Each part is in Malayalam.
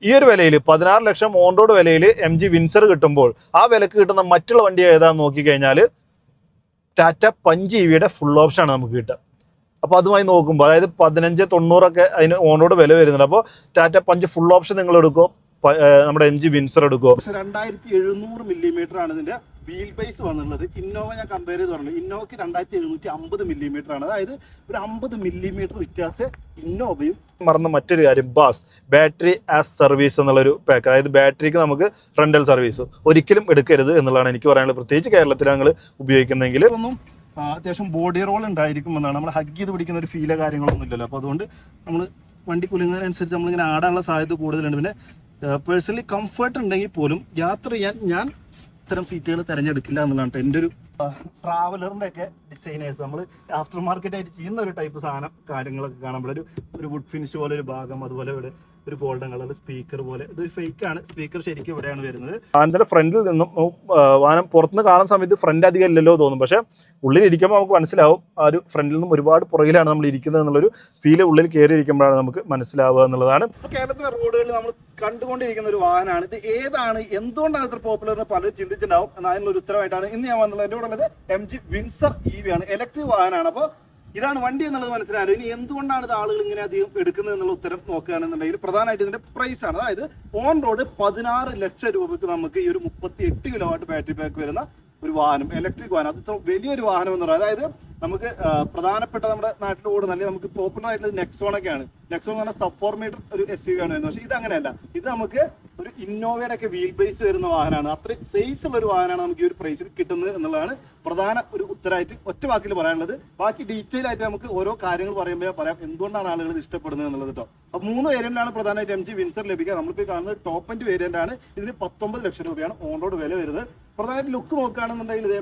ഈ ഒരു വിലയിൽ 16 ലക്ഷം ഓൺ റോഡ് വിലയിൽ MG വിൻസർ കിട്ടുമ്പോൾ ആ വിലക്ക് കിട്ടുന്ന മറ്റുള്ള വണ്ടി ഏതാണെന്ന് നോക്കിക്കഴിഞ്ഞാൽ ടാറ്റ പഞ്ച് EVയുടെ ഫുൾ ഓപ്ഷനാണ് നമുക്ക് കിട്ടുക. അപ്പോൾ അതുമായി നോക്കുമ്പോൾ അതായത് 1590 അതിന് ഓൺ റോഡ് വില വരുന്നുണ്ട്. അപ്പോൾ ടാറ്റ പഞ്ച് ഫുൾ ഓപ്ഷൻ നിങ്ങൾ എടുക്കുമോ, നമ്മുടെ MG വിൻസർ എടുക്കുമോ? 2700 മില്ലിമീറ്റർ ആണ് ഇതിന്റെ വീൽ ബേസ് വന്നിട്ടുള്ളത്. ഇന്നോവ ഞാൻ കമ്പയർ ചെയ്ത് പറഞ്ഞു, ഇന്നോവയ്ക്ക് 2750 മില്ലിമീറ്റർ ആണ്. അതായത് ഒരു 50 മില്ലിമീറ്റർ വ്യത്യാസം ഇന്നോവയും. മറന്ന മറ്റൊരു കാര്യം, ബാസ് ബാറ്ററി ആസ് സർവീസ് എന്നുള്ളൊരു പാക്ക്, അതായത് ബാറ്ററിക്ക് നമുക്ക് റെന്റൽ സർവീസ് ഒരിക്കലും എടുക്കരുത് എന്നുള്ളതാണ് എനിക്ക് പറയാനുള്ളത്. പ്രത്യേകിച്ച് കേരളത്തിൽ ഞങ്ങൾ ഉപയോഗിക്കുന്നെങ്കിൽ ഒന്നും അത്യാവശ്യം ബോഡി റോൾ ഉണ്ടായിരിക്കും എന്നാണ്. നമ്മൾ ഹഗ് ചെയ്ത് പിടിക്കുന്ന ഒരു ഫീലോ കാര്യങ്ങളൊന്നും ഇല്ലല്ലോ. അപ്പോൾ അതുകൊണ്ട് നമ്മൾ വണ്ടി കുലുങ്ങുന്നതിനനുസരിച്ച് നമ്മളിങ്ങനെ ആടാനുള്ള സാധ്യത കൂടുതലുണ്ട്. പിന്നെ പേഴ്സണലി കംഫർട്ട് ഉണ്ടെങ്കിൽ പോലും യാത്ര ചെയ്യാൻ ഞാൻ ഇത്തരം സീറ്റുകൾ തിരഞ്ഞെടുക്കില്ല എന്നുള്ളതാണ് എൻ്റെ ഒരു. ട്രാവലറിൻ്റെ ഒക്കെ ഡിസൈനേഴ്സ് നമ്മൾ ആഫ്റ്റർ മാർക്കറ്റ് ആയിട്ട് ചെയ്യുന്ന ഒരു ടൈപ്പ് സാധനം കാര്യങ്ങളൊക്കെ കാണുമ്പോൾ ഒരു വുഡ് ഫിനിഷ് പോലെ ഒരു ഭാഗം, അതുപോലെ ഇവിടെ ഒരു ഗോൾഡൻ കളർ സ്പീക്കർ പോലെ, ഇതൊരു ഫേക്കാണ്. സ്പീക്കർ ശരിക്കും ഇവിടെയാണ് വരുന്നത്. വാഹനത്തിന്റെ ഫ്രണ്ടിൽ നിന്നും വാഹനം പുറത്തുനിന്ന് കാണുന്ന സമയത്ത് ഫ്രണ്ട് അധികം ഇല്ലല്ലോ തോന്നും, പക്ഷെ ഉള്ളിൽ ഇരിക്കുമ്പോൾ നമുക്ക് മനസ്സിലാവും ആ ഒരു ഫ്രണ്ടിൽ നിന്നും ഒരുപാട് പുറകിലാണ് നമ്മൾ ഇരിക്കുന്നത് എന്നുള്ളൊരു ഫീല് ഉള്ളിൽ കയറി ഇരിക്കുമ്പോഴാണ് നമുക്ക് മനസ്സിലാവുക എന്നുള്ളതാണ്. കേരളത്തിലെ റോഡുകളിൽ നമ്മൾ കണ്ടുകൊണ്ടിരിക്കുന്ന ഒരു വാഹനമാണ് ഇത്. ഏതാണ്, എന്തുകൊണ്ടാണ് ഇത്ര പോപ്പുലർ എന്ന് പലരും ചിന്തിച്ചിട്ടുണ്ടാവും. എന്നാൽ അതിനുള്ള ഉത്തരവായിട്ടാണ് ഇന്ന് ഞാൻ വന്നുള്ളത്. എൻ്റെ കൂടെ ഉള്ളത് MG വിൻസർ EV ആണ്, ഇലക്ട്രിക് വാഹനമാണ്. അപ്പോൾ ഇതാണ് വണ്ടി എന്നുള്ളത് മനസ്സിലായാലും ഇനി എന്തുകൊണ്ടാണ് ഇത് ആളുകൾ ഇങ്ങനെ അധികം എടുക്കുന്നത് എന്നുള്ള ഉത്തരം നോക്കുകയാണെന്നുണ്ടെങ്കിൽ പ്രധാനമായിട്ട് ഇതിന്റെ പ്രൈസ് ആണ്. അതായത് ഓൺ റോഡ് 16 ലക്ഷം രൂപയ്ക്ക് നമുക്ക് ഈ ഒരു 38 കിലോവാട്ട് ബാറ്ററി പാക്ക് വരുന്ന ഒരു വാഹനം, ഇലക്ട്രിക് വാഹനം, അത് ഇത്ര വലിയൊരു വാഹനം എന്ന് പറയുന്നത്. അതായത് നമുക്ക് പ്രധാനപ്പെട്ട നമ്മുടെ നാട്ടിൽ ഓടുന്ന അല്ലെങ്കിൽ നമുക്ക് പോപ്പുലർ ആയിട്ടുള്ള നെക്സോണൊക്കെയാണ്. നെക്സോൺ എന്ന് പറഞ്ഞാൽ സബ് 4 മീറ്റർ ഒരു SUV ആണ് വരുന്നത്. പക്ഷേ ഇത് അങ്ങനെയല്ല. ഇത് നമുക്ക് ഒരു ഇന്നോവയുടെ ഒക്കെ വീൽ ബേസ് വരുന്ന വാഹനമാണ്. അത്രയും സൈസ് ഉള്ള ഒരു വാഹനമാണ് നമുക്ക് ഈ ഒരു പ്രൈസിൽ കിട്ടുന്നത് എന്നുള്ളതാണ് പ്രധാന ഒരു ഉത്തരമായിട്ട് ഒറ്റ വാക്കിൽ പറയാനുള്ളത്. ബാക്കി ഡീറ്റെയിൽ ആയിട്ട് നമുക്ക് ഓരോ കാര്യങ്ങൾ പറയുമ്പോൾ പറയാം എന്തുകൊണ്ടാണ് ആളുകൾ ഇത് ഇഷ്ടപ്പെടുന്നത് എന്നുള്ളത് കേട്ടോ. അപ്പോൾ 3 വേരിയന്റിലാണ് പ്രധാനമായിട്ട് MG വിൻസർ ലഭിക്കുക. നമ്മളിപ്പോൾ കാണുന്നത് ടോപ്പ് എൻഡ് വേരിയന്റ് ആണ്. ഇതിന് 19 ലക്ഷം രൂപയാണ് ഓൺ റോഡ് വില വരുന്നത്. പ്രധാനമായിട്ട് ലുക്ക് നോക്കുകയാണെന്നുണ്ടെങ്കിൽ ഇത്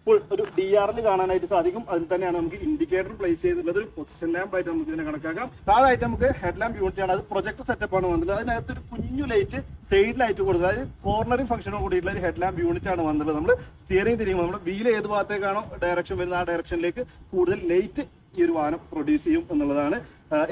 ഇപ്പോൾ ഒരു DRL കാണാനായിട്ട് സാധിക്കും. അതിൽ തന്നെയാണ് നമുക്ക് ഇൻഡിക്കേറ്റർ പ്ലേസ് ചെയ്തിട്ടുള്ളത്. ഒരു പൊസിഷൻ ലാമ്പ് ആയിട്ട് നമുക്ക് ഇതിനെ കണക്കാക്കാം. താഴായിട്ട് നമുക്ക് ഹെഡ് ലാമ്പ് യൂണിറ്റ് ആണ്, അത് പ്രൊജക്ടർ സെറ്റപ്പ് ആണ് വന്നത്. അതിനകത്ത് ഒരു കുഞ്ഞു ലൈറ്റ് സൈഡിലായിട്ട് കൊടുത്തത്, അതായത് കോർണറിംഗ് ഫംഗ്ഷനോട് കൂടിയിട്ടുള്ള ഒരു ഹെഡ് ലാമ്പ് യൂണിറ്റ് ആണ് വന്നത്. നമ്മൾ സ്റ്റിയറിംഗ് തിരിയുമ്പോൾ നമ്മുടെ വീൽ ഏത് ഭാഗത്തേക്കാണോ ഡയറക്ഷൻ വരുന്നത് ആ ഡയറക്ഷനിലേക്ക് കൂടുതൽ ലൈറ്റ് ഈ ഒരു വാഹനം പ്രൊഡ്യൂസ് ചെയ്യും എന്നുള്ളതാണ്.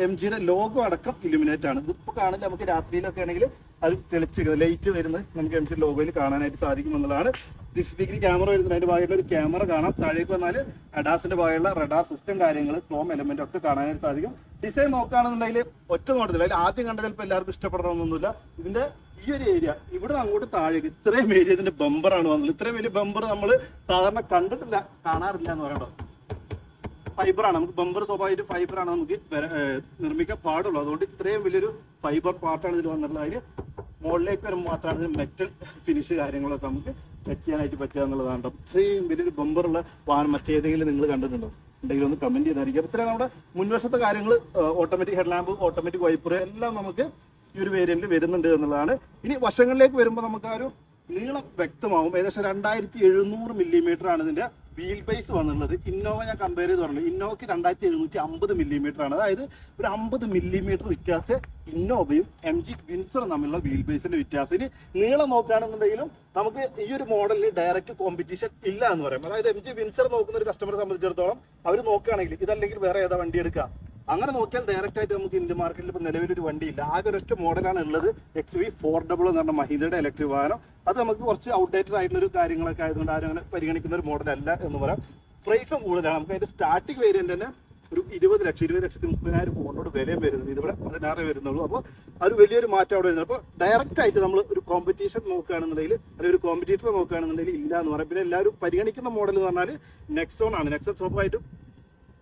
MGയുടെ ലോഗോ അടക്കം ഇലുമിനേറ്റ് ആണ്. ഇതിപ്പോൾ കാണില്ല, നമുക്ക് രാത്രിയിലൊക്കെ ആണെങ്കിൽ അത് തെളിച്ച് ലൈറ്റ് വരുന്നത് നമുക്ക് MG ലോഗോയിൽ കാണാനായിട്ട് സാധിക്കും എന്നുള്ളതാണ്. 360 ക്യാമറ വരുന്നത്, അതിന്റെ ഭാഗമായിട്ടുള്ള ഒരു ക്യാമറ കാണാം. താഴേക്ക് വന്നാൽ അഡാസിന്റെ ഭാഗമുള്ള റഡാർ സിസ്റ്റം കാര്യങ്ങൾ, ക്രോം എലമെന്റ് ഒക്കെ കാണാനായിട്ട് സാധിക്കും. ഡിസൈൻ നോക്കുകയാണെന്നുണ്ടെങ്കിൽ ഒറ്റ നോട്ടത്തിൽ അതിൽ ആദ്യം കണ്ട ചിലപ്പോൾ എല്ലാവർക്കും ഇഷ്ടപ്പെടണമെന്നൊന്നുമില്ല. ഇതിന്റെ ഈ ഒരു ഏരിയ ഇവിടെ അങ്ങോട്ട് താഴേക്ക് ഇത്രയും ഏരിയ ഇതിന്റെ ബമ്പറാണ് വന്നത്. ഇത്രയും വലിയ ബമ്പർ നമ്മൾ സാധാരണ കണ്ടിട്ടില്ല, കാണാറില്ല എന്ന് പറയണോ. ഫൈബറാണ്, നമുക്ക് ബമ്പർ സ്വാഭാവികമായിട്ട് ഫൈബറാണ് നമുക്ക് നിർമ്മിക്കാൻ പാടുള്ളൂ. അതുകൊണ്ട് ഇത്രയും വലിയൊരു ഫൈബർ പാർട്ടാണ് ഇതിൽ വന്നിട്ടുള്ളത്. അതിൽ മുകളിലേക്ക് വരുമ്പോൾ മാത്രമാണ് ഇതിന് മെറ്റൽ ഫിനിഷ് കാര്യങ്ങളൊക്കെ നമുക്ക് ടച്ച് ചെയ്യാനായിട്ട് പറ്റുക എന്നുള്ളതാണ്. ഇത്രയും വലിയൊരു ബമ്പറുള്ള വാഹനം മറ്റേതെങ്കിലും നിങ്ങൾ കണ്ടിട്ടുണ്ടോ ഉണ്ടെങ്കിൽ ഒന്ന് കമന്റ് ചെയ്തായിരിക്കും. ഇത്രയും നമ്മുടെ മുൻവശത്തെ കാര്യങ്ങൾ, automatic head lamp, automatic wiper എല്ലാം നമുക്ക് ഈ ഒരു വേരിയന്റിൽ വരുന്നുണ്ട് എന്നുള്ളതാണ്. ഇനി വശങ്ങളിലേക്ക് വരുമ്പോൾ നമുക്ക് ആ ഒരു നീളം വ്യക്തമാവും. ഏകദേശം 2700 മില്ലിമീറ്റർ ആണ് ഇതിന്റെ വീൽ ബേസ് വന്നിട്ടുള്ളത്. ഇന്നോവ ഞാൻ കമ്പയർ ചെയ്ത് പറഞ്ഞു, ഇന്നോവയ്ക്ക് 2750 മില്ലിമീറ്റർ ആണ്. അതായത് ഒരു 50 മില്ലിമീറ്റർ വ്യത്യാസം ഇന്നോവയും MG വിൻസറും തമ്മിലുള്ള വീൽ ബേസിന്റെ വ്യത്യാസം. ഇനി നീളം നോക്കുകയാണെന്നുണ്ടെങ്കിലും നമുക്ക് ഈ ഒരു മോഡലിൽ ഡയറക്റ്റ് കോമ്പറ്റീഷൻ ഇല്ല എന്ന് പറയാം. അതായത് MG വിൻസർ നോക്കുന്ന ഒരു കസ്റ്റമറെ സംബന്ധിച്ചിടത്തോളം അവർ നോക്കുകയാണെങ്കിൽ ഇതല്ലെങ്കിൽ വേറെ ഏതാ വണ്ടി എടുക്കുക, അങ്ങനെ നോക്കിയാൽ ഡയറക്റ്റ് ആയിട്ട് നമുക്ക് ഇന്ത്യൻ മാർക്കറ്റിൽ ഇപ്പോൾ നിലവിലൊരു വണ്ടിയില്ല. ആകെ ഒരൊറ്റ മോഡലാണ് ഉള്ളത്, XV400 എന്ന് പറഞ്ഞ മഹീന്ദ്രയുടെ ഇലക്ട്രിക് വാഹനം. അത് നമുക്ക് കുറച്ച് ഔട്ട്ഡേറ്റഡ് ആയിട്ടുള്ള കാര്യങ്ങളൊക്കെ ആയതുകൊണ്ട് ആരും അങ്ങനെ പരിഗണിക്കുന്ന ഒരു മോഡലല്ല എന്ന് പറയാം. പ്രൈസും കൂടുതലാണ്. നമുക്ക് അതിന്റെ സ്റ്റാർട്ടിംഗ് വേരിയന്റ് തന്നെ ഒരു 20,30,30,000 ഫോണിനോട് വിലയും വരുന്നത്. ഇതിവിടെ 16 വരുന്നുള്ളൂ. അപ്പോൾ അത് വലിയൊരു മാറ്റം അവിടെ വരുന്നത്. അപ്പോൾ ഡയറക്റ്റ് ആയിട്ട് നമ്മൾ ഒരു കോമ്പറ്റീഷൻ നോക്കുകയാണെന്നുണ്ടെങ്കിൽ അല്ലെങ്കിൽ ഒരു കോമ്പറ്റീറ്റർ നോക്കുകയാണെന്നുണ്ടെങ്കിൽ ഇല്ല എന്ന് പറയാം. പിന്നെ എല്ലാവരും പരിഗണിക്കുന്ന മോഡൽ എന്ന് പറഞ്ഞാൽ നെക്സോൺ ആണ്. നെക്സോൺ സ്വാഭാവികമായിട്ടും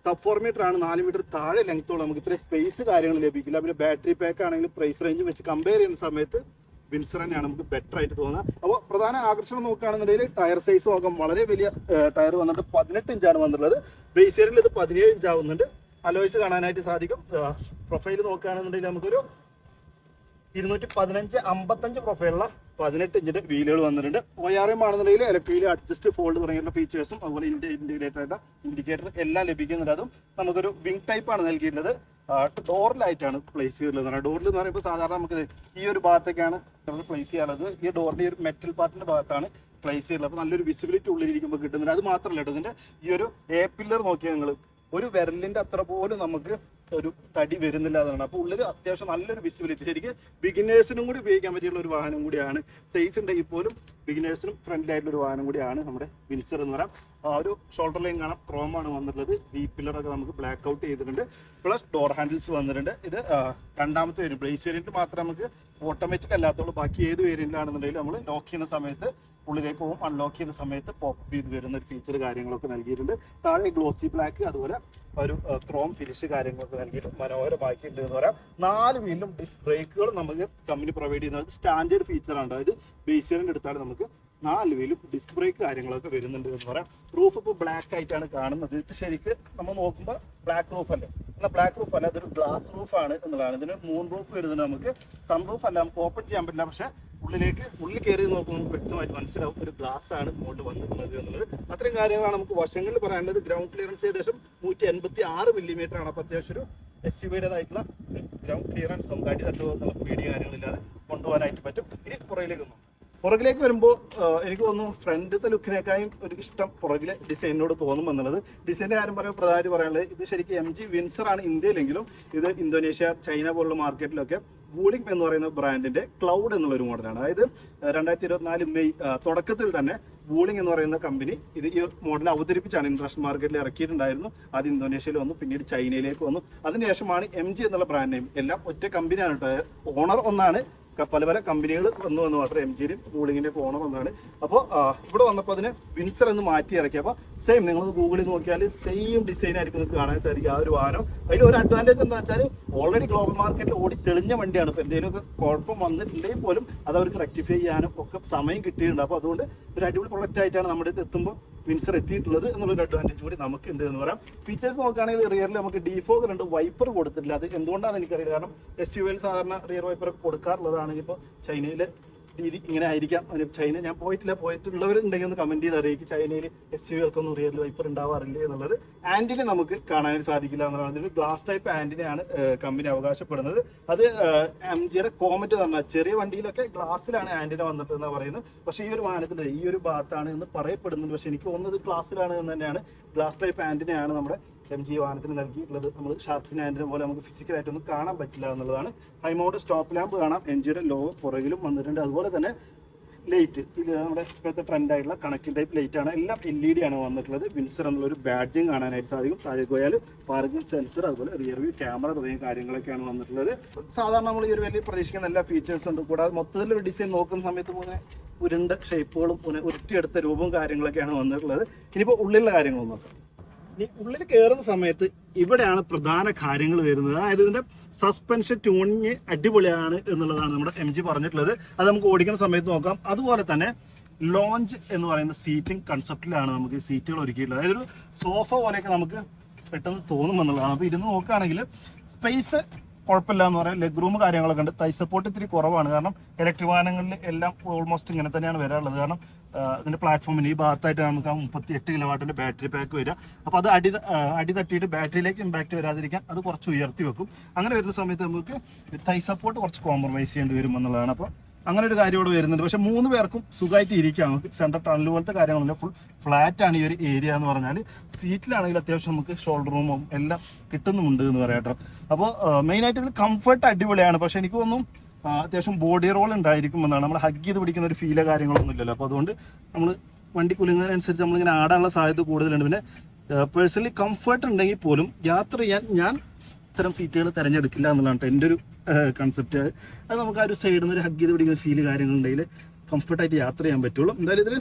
സബ് 4 മീറ്റർ ആണ്, 4 മീറ്റർ താഴെ ലെങ്ത്തോളം നമുക്ക് ഇത്രയും സ്പേസ് കാര്യങ്ങൾ ലഭിക്കില്ല. പിന്നെ ബാറ്ററി പാക്ക് ആണെങ്കിലും പ്രൈസ് റേഞ്ച് വെച്ച് കമ്പയർ ചെയ്യുന്ന സമയത്ത് വിൻസർ തന്നെയാണ് നമുക്ക് ബെറ്റർ ആയിട്ട് തോന്നുന്നത്. അപ്പോൾ പ്രധാന ആകർഷണം നോക്കുകയാണെന്നുണ്ടെങ്കിൽ ടയർ സൈസ് നോക്കാം. വളരെ വലിയ ടയർ വന്നിട്ട് 18 ഇഞ്ചാണ് വന്നിട്ടുള്ളത്. ബേസ് വേരിയന്റിൽ ഇത് 17 ഇഞ്ച് ആവുന്നുണ്ട്. അലോയ്സ് കാണാനായിട്ട് സാധിക്കും. പ്രൊഫൈൽ നോക്കുകയാണെന്നുണ്ടെങ്കിൽ നമുക്കൊരു 215-55 പ്രൊഫൈലുള്ള 18 ഇഞ്ചിന്റെ വീലുകൾ വന്നിട്ടുണ്ട്. ORM ആണെന്നുണ്ടെങ്കിൽ ഇലക്ട്രിക് അഡ്ജസ്റ്റ് ഫോൾഡ് തുടങ്ങിയുള്ള ഫീച്ചേഴ്സും അതുപോലെ ഇന്റഗ്രേറ്റഡ് ആയിട്ടുള്ള ഇൻഡിക്കേറ്റർ എല്ലാം ലഭിക്കുന്നുണ്ട്. അതും നമുക്കൊരു വിങ് ടൈപ്പ് ആണ് നൽകിയിട്ടുള്ളത്. ഡോറിലായിട്ടാണ് പ്ലേസ് ചെയ്തിട്ടുള്ളത്. ഡോറിൽ എന്ന് പറയുമ്പോൾ സാധാരണ നമുക്ക് ഈ ഒരു ഭാഗത്തേക്കാണ് നമ്മൾ പ്ലേസ് ചെയ്യാറുള്ളത്. ഈ ഡോറിന്റെ ഒരു മെറ്റൽ പാർട്ടിന്റെ ഭാഗത്താണ് പ്ലേസ് ചെയ്തിട്ടുള്ളത്. അപ്പോൾ നല്ലൊരു വിസിബിലിറ്റി ഉള്ളിലിരിക്കുമ്പോൾ കിട്ടുന്നുണ്ട്. അത് മാത്രമല്ല കേട്ടോ, ഇതിന്റെ ഈ ഒരു പില്ലർ നോക്കിയാൽ നിങ്ങൾ ഒരു വിരലിന്റെ അത്ര പോലും നമുക്ക് ഒരു തടി വരുന്നില്ല എന്നാണ്. അപ്പോൾ ഉള്ളിൽ അത്യാവശ്യം നല്ലൊരു വിസിബിലിറ്റി, ശരിക്കും ബിഗിനേഴ്സിനും കൂടി ഉപയോഗിക്കാൻ പറ്റിയുള്ള ഒരു വാഹനം കൂടിയാണ്. സൈസ് ഉണ്ടെങ്കിൽ പോലും ബിഗിനേഴ്സിനും ഫ്രണ്ട്ലി ആയിട്ടുള്ള ഒരു വാഹനം കൂടിയാണ് നമ്മുടെ വിൻസർ എന്ന് പറയാം. ആ ഒരു ഷോൾഡർ ലൈൻ കാണാം, ക്രോമാണ് വന്നിട്ടുള്ളത്. വി പില്ലറൊക്കെ നമുക്ക് ബ്ലാക്ക് ഔട്ട് ചെയ്തിട്ടുണ്ട്. പ്ലസ് ഡോർ ഹാൻഡിൽസ് വന്നിട്ടുണ്ട്. ഇത് രണ്ടാമത്തെ വേരിയന്റ്, ബ്രേസ് വേരിയന്റ് മാത്രമേ നമുക്ക് ഓട്ടോമാറ്റിക് അല്ലാത്തുള്ളൂ. ബാക്കി ഏത് വേരിയന്റിലാണെന്നുണ്ടെങ്കിൽ നമ്മൾ ലോക്ക് ചെയ്യുന്ന സമയത്ത് ഉള്ളിലേക്ക് പോകും, അൺലോക്ക് ചെയ്യുന്ന സമയത്ത് പോപ്പ് ചെയ്ത് വരുന്ന ഒരു ഫീച്ചർ കാര്യങ്ങളൊക്കെ നൽകിയിട്ടുണ്ട്. താഴെ ഗ്ലോസി ബ്ലാക്ക്, അതുപോലെ ഒരു ക്രോം ഫിനിഷ് കാര്യങ്ങളൊക്കെ നൽകിയിട്ട് മനോഹരമാക്കിയിട്ടുണ്ട് എന്ന് പറയാം. 4 വീലിലും ഡിസ്ക് ബ്രേക്കുകൾ നമുക്ക് കമ്പനി പ്രൊവൈഡ് ചെയ്യുന്നത് സ്റ്റാൻഡേർഡ് ഫീച്ചറാണ്. അതായത് ബേസ് വേരിയന്റ് എടുത്താൽ നമുക്ക് 4 വീലും ഡിസ്ക് ബ്രേക്ക് കാര്യങ്ങളൊക്കെ വരുന്നുണ്ട് എന്ന് പറയാം. റൂഫ് ഇപ്പോൾ ബ്ലാക്ക് ആയിട്ടാണ് കാണുന്നത്. ഇത് ശരിക്ക് നമ്മൾ നോക്കുമ്പോൾ ബ്ലാക്ക് റൂഫ് അല്ലേ, എന്നാൽ ബ്ലാക്ക് റൂഫ് അല്ല, അതൊരു ഗ്ലാസ് റൂഫാണ് എന്നുള്ളതാണ്. ഇതിന് മൂൺ റൂഫ് വരുന്നുണ്ട്. നമുക്ക് സൺ റൂഫ് അല്ല, നമുക്ക് ഓപ്പൺ ചെയ്യാൻ പറ്റില്ല. പക്ഷേ ഉള്ളിൽ കയറി നോക്കുമ്പോൾ നമുക്ക് വ്യക്തമായിട്ട് മനസ്സിലാവും ഒരു ഗ്ലാസ് ആണ് ഇങ്ങോട്ട് വന്നിട്ടുള്ളത് എന്നുള്ളത്. അത്രയും കാര്യങ്ങളാണ് നമുക്ക് വശങ്ങളിൽ പറയാനുള്ളത്. ഗ്രൗണ്ട് ക്ലിയറൻസ് ഏകദേശം 186 മില്ലിമീറ്റർ ആണ്. അപ്പോൾ അത്യാവശ്യം ഒരു SUV-യുടേതായിട്ടുള്ള ഗ്രൗണ്ട് ക്ലിയറൻസ് സ്വന്തമായിട്ട് തട്ടുന്ന പേടിയ കാര്യങ്ങളില്ലാതെ കൊണ്ടുപോകാനായിട്ട് പറ്റും. ഇനി പുറകിലേക്ക് വരുമ്പോൾ എനിക്ക് തോന്നുന്നു ഫ്രണ്ടിലത്തെ ലുക്കിനേക്കാളും ഒരു ഇഷ്ടം പുറകിലെ ഡിസൈനിനോട് തോന്നും എന്നുള്ളത്. ഡിസൈൻ്റെ കാര്യം പറയുമ്പോൾ പ്രധാനമായിട്ട് പറയാനുള്ളത്, ഇത് ശരിക്കും MG വിൻസർ ആണ് ഇന്ത്യയിലെങ്കിലും ഇത് ഇന്തോനേഷ്യ, ചൈന പോലുള്ള മാർക്കറ്റിലൊക്കെ വൂളിംഗ് എന്ന് പറയുന്ന ബ്രാൻഡിന്റെ ക്ലൗഡ് എന്നുള്ളൊരു മോഡലാണ്. അതായത് 2024 മെയ് തുടക്കത്തിൽ തന്നെ വൂളിംഗ് എന്ന് പറയുന്ന കമ്പനി ഈ മോഡൽ അവതരിപ്പിച്ചാണ് ഇന്റർനാഷണൽ മാർക്കറ്റിൽ ഇറക്കിയിട്ടുണ്ടായിരുന്നു. അത് ഇന്തോനേഷ്യയിൽ വന്നു, പിന്നീട് ചൈനയിലേക്ക് വന്നു. അതിനുശേഷമാണ് MG എന്നുള്ള ബ്രാൻഡ് നെയിം. എല്ലാം ഒറ്റ കമ്പനിയാണ് കേട്ടോ. ഓണർ ഒന്നാണ്, പല കമ്പനികൾ വന്നു എന്ന് മാത്രം. MG-യും വൂളിങ്ങിന്റെ ഓണർ ഒന്നാണ്. അപ്പോൾ ഇവിടെ വന്നപ്പോൾ അതിന് വിൻസർ എന്ന് മാറ്റി ഇറക്കി. അപ്പോൾ സെയിം നിങ്ങൾ ഗൂഗിളിൽ നോക്കിയാൽ സെയിം ഡിസൈൻ ആയിരിക്കും നിങ്ങൾക്ക് കാണാൻ സാധിക്കും ആ ഒരു വാഹനം. അതിൽ ഒരു അഡ്വാൻറ്റേജ് എന്താ വെച്ചാൽ ഓൾറെഡി ഗ്ലോബൽ മാർക്കറ്റിൽ ഓടി തെളിഞ്ഞ വണ്ടിയാണ്. ഇപ്പോൾ എന്തെങ്കിലുമൊക്കെ കുഴപ്പം വന്നിട്ടുണ്ടെങ്കിൽ പോലും അത് അവർക്ക് റെക്ടിഫൈ ചെയ്യാനും ഒക്കെ സമയം കിട്ടിയിട്ടുണ്ട്. അപ്പോൾ അതുകൊണ്ട് ഒരു അടിപൊളി പ്രൊഡക്റ്റ് ആയിട്ടാണ് നമ്മുടെ അടുത്ത് എത്തുമ്പോൾ വിൻസർ എത്തിയിട്ടുള്ളത് എന്നുള്ളൊരു അഡ്വാൻറ്റേജ് കൂടി നമുക്ക് ഉണ്ട് എന്ന് പറയാം. ഫീച്ചേഴ്സ് നോക്കുകയാണെങ്കിൽ റിയറിൽ നമുക്ക് ഡിഫോഗ് ഉണ്ട്, വൈപ്പർ കൊടുത്തിട്ടില്ല. അത് എന്തുകൊണ്ടാണെന്ന് എനിക്കറിയില്ല. കാരണം SUV-യിൽ സാധാരണ റിയർ വൈപ്പർ കൊടുക്കാറുള്ളതാണെങ്കിൽ ഇപ്പോൾ ചൈനയിലെ രീതി ഇങ്ങനെ ആയിരിക്കാം. ചൈന ഞാൻ പോയിട്ടുള്ളവരുണ്ടെങ്കിൽ ഒന്ന് കമന്റ് ചെയ്ത് അറിയിക്കും. ചൈനയിൽ SUV-കൾക്കൊന്നും റിയർ വൈപ്പർ ഉണ്ടാവാറില്ല എന്നുള്ളത്. ആന്റിനെ നമുക്ക് കാണാൻ സാധിക്കില്ല എന്നുള്ളതാണ്. ഇതിന് ഗ്ലാസ് ടൈപ്പ് ആന്റിനെയാണ് കമ്പനി അവകാശപ്പെടുന്നത്. അത് MG-യുടെ കോമറ്റ് പറഞ്ഞാൽ ചെറിയ വണ്ടിയിലൊക്കെ ഗ്ലാസ്സിലാണ് ആന്റിന വന്നിട്ട് എന്നാണ് പറയുന്നത്. പക്ഷേ ഈ ഒരു വാഹനത്തിന്റെ ഈ ഒരു ഭാഗത്താണ് എന്ന് പറയപ്പെടുന്നുണ്ട്. പക്ഷെ എനിക്ക് തോന്നുന്നത് ഗ്ലാസ്സിലാണ് എന്ന് തന്നെയാണ്. ഗ്ലാസ് ടൈപ്പ് ആന്റിനെയാണ് നമ്മുടെ MG വാഹനത്തിന് നൽകിയിട്ടുള്ളത്. നമ്മൾ ഷാർപ്സിൻ ആന്റിനെ പോലെ നമുക്ക് ഫിസിക്കലായിട്ടൊന്നും കാണാൻ പറ്റില്ല എന്നുള്ളതാണ്. ഹൈമൗണ്ട് സ്റ്റോപ്പ് ലാമ്പ് കാണാം. MG-യുടെ ലോഗോ പുറകിലും വന്നിട്ടുണ്ട്. അതുപോലെ തന്നെ ലൈറ്റ്, ഇത് നമ്മുടെ ഇപ്പോഴത്തെ ട്രെൻഡ് ആയിട്ടുള്ള കണക്റ്റിംഗ് ടൈപ്പ് ലൈറ്റ് ആണ്. എല്ലാം LED ആണ് വന്നിട്ടുള്ളത്. വിൻസർ എന്നുള്ളൊരു ബാഡ്ജിങ് കാണാനായിട്ട് സാധിക്കും. താഴെ പോയാൽ പാർക്കിംഗ് സെൻസർ, അതുപോലെ റിയർ വ്യൂ ക്യാമറ തുടങ്ങിയ കാര്യങ്ങളൊക്കെയാണ് വന്നിട്ടുള്ളത്. സാധാരണ നമ്മൾ ഈ ഒരു വലിയ പ്രതീക്ഷിക്കുന്ന എല്ലാ ഫീച്ചേഴ്സും ഉണ്ട്. കൂടാതെ മൊത്തത്തിലൊരു ഡിസൈൻ നോക്കുന്ന സമയത്ത് ഇങ്ങനെ ഉരുണ്ട ഷേപ്പുകളും ഉരുട്ടിയെടുത്ത രൂപവും കാര്യങ്ങളൊക്കെയാണ് വന്നിട്ടുള്ളത്. ഇനിയിപ്പോൾ ഉള്ളിലുള്ള കാര്യങ്ങൾ നോക്കാം. ഇനി ഉള്ളിൽ കയറുന്ന സമയത്ത് ഇവിടെയാണ് പ്രധാന കാര്യങ്ങൾ വരുന്നത്. അതായത് ഇതിന്റെ സസ്പെൻഷൻ ട്യൂണിങ് അടിപൊളിയാണ് എന്നുള്ളതാണ് നമ്മുടെ MG പറഞ്ഞിട്ടുള്ളത്. അത് നമുക്ക് ഓടിക്കുന്ന സമയത്ത് നോക്കാം. അതുപോലെ തന്നെ ലോഞ്ച് എന്ന് പറയുന്ന സീറ്റിംഗ് കൺസെപ്റ്റിലാണ് നമുക്ക് ഈ സീറ്റുകൾ ഒരുക്കിയിട്ടുള്ളത്. അതായത് ഒരു സോഫ പോലെയൊക്കെ നമുക്ക് പെട്ടെന്ന് തോന്നും എന്നുള്ളതാണ്. അപ്പോൾ ഇരുന്ന് നോക്കുകയാണെങ്കിൽ സ്പേസ് കുഴപ്പമില്ല എന്ന് പറയാം. ലെഗ് റൂം കാര്യങ്ങളൊക്കെ ഉണ്ട്. തൈ സപ്പോർട്ട് ഇത്തിരി കുറവാണ്. കാരണം ഇലക്ട്രിക് വാഹനങ്ങളിൽ എല്ലാം ഓൾമോസ്റ്റ് ഇങ്ങനെ തന്നെയാണ് വരാറുള്ളത്. കാരണം ഇതിന്റെ പ്ലാറ്റ്ഫോമിന് ഈ ഭാഗത്തായിട്ട് നമുക്ക് 38 കിലോവാട്ടിന്റെ ബാറ്ററി പാക്ക് വരിക. അപ്പോൾ അത് അടി തട്ടിയിട്ട് ബാറ്ററിയിലേക്ക് ഇമ്പാക്ട് വരാതിരിക്കാൻ അത് കുറച്ച് ഉയർത്തി വെക്കും. അങ്ങനെ വരുന്ന സമയത്ത് നമുക്ക് തൈ സപ്പോർട്ട് കുറച്ച് കോംപ്രമൈസ് ചെയ്യേണ്ടി വരും എന്നുള്ളതാണ്. അപ്പോൾ അങ്ങനെ ഒരു കാര്യം ഇവിടെ വരുന്നുണ്ട്. പക്ഷെ 3 പേർക്കും സുഖമായിട്ട് ഇരിക്കാം. നമുക്ക് സെൻട്രൽ ടണൽ പോലത്തെ കാര്യങ്ങളൊന്നും ഫുൾ ഫ്ലാറ്റ് ആണ് ഈ ഒരു ഏരിയ എന്ന് പറഞ്ഞാൽ. സീറ്റിലാണെങ്കിൽ അത്യാവശ്യം നമുക്ക് ഷോൾഡർ റൂമും എല്ലാം കിട്ടുന്നുമുണ്ട് എന്ന് പറയാം കേട്ടോ. അപ്പോൾ മെയിനായിട്ട് ഇതിൽ കംഫർട്ട് അടിപൊളിയാണ്. പക്ഷെ എനിക്ക് തോന്നുന്നു അത്യാവശ്യം ബോഡി റോൾ ഉണ്ടായിരിക്കും എന്നാണ്. നമ്മൾ ഹഗ് ചെയ്ത് പിടിക്കുന്ന ഒരു ഫീലോ കാര്യങ്ങളൊന്നും ഇല്ലല്ലോ. അപ്പോൾ അതുകൊണ്ട് നമ്മൾ വണ്ടി കുലുങ്ങുന്നതിനനുസരിച്ച് നമ്മളിങ്ങനെ ആടാനുള്ള സാധ്യത കൂടുതലുണ്ട്. പിന്നെ പേഴ്സണലി കംഫർട്ട് ഉണ്ടെങ്കിൽ പോലും യാത്ര ചെയ്യാൻ ഞാൻ ഇത്തരം സീറ്റുകൾ തിരഞ്ഞെടുക്കില്ല എന്നുള്ളതാണ് എൻ്റെ ഒരു കൺസെപ്റ്റ്. അത് നമുക്ക് ആ ഒരു സൈഡിൽ നിന്ന് ഒരു ഹഗ് ചെയ്ത് പിടിക്കുന്ന ഫീല് കാര്യങ്ങളുണ്ടെങ്കിൽ കംഫർട്ടായിട്ട് യാത്ര ചെയ്യാൻ പറ്റുള്ളൂ. എന്തായാലും ഇതിൽ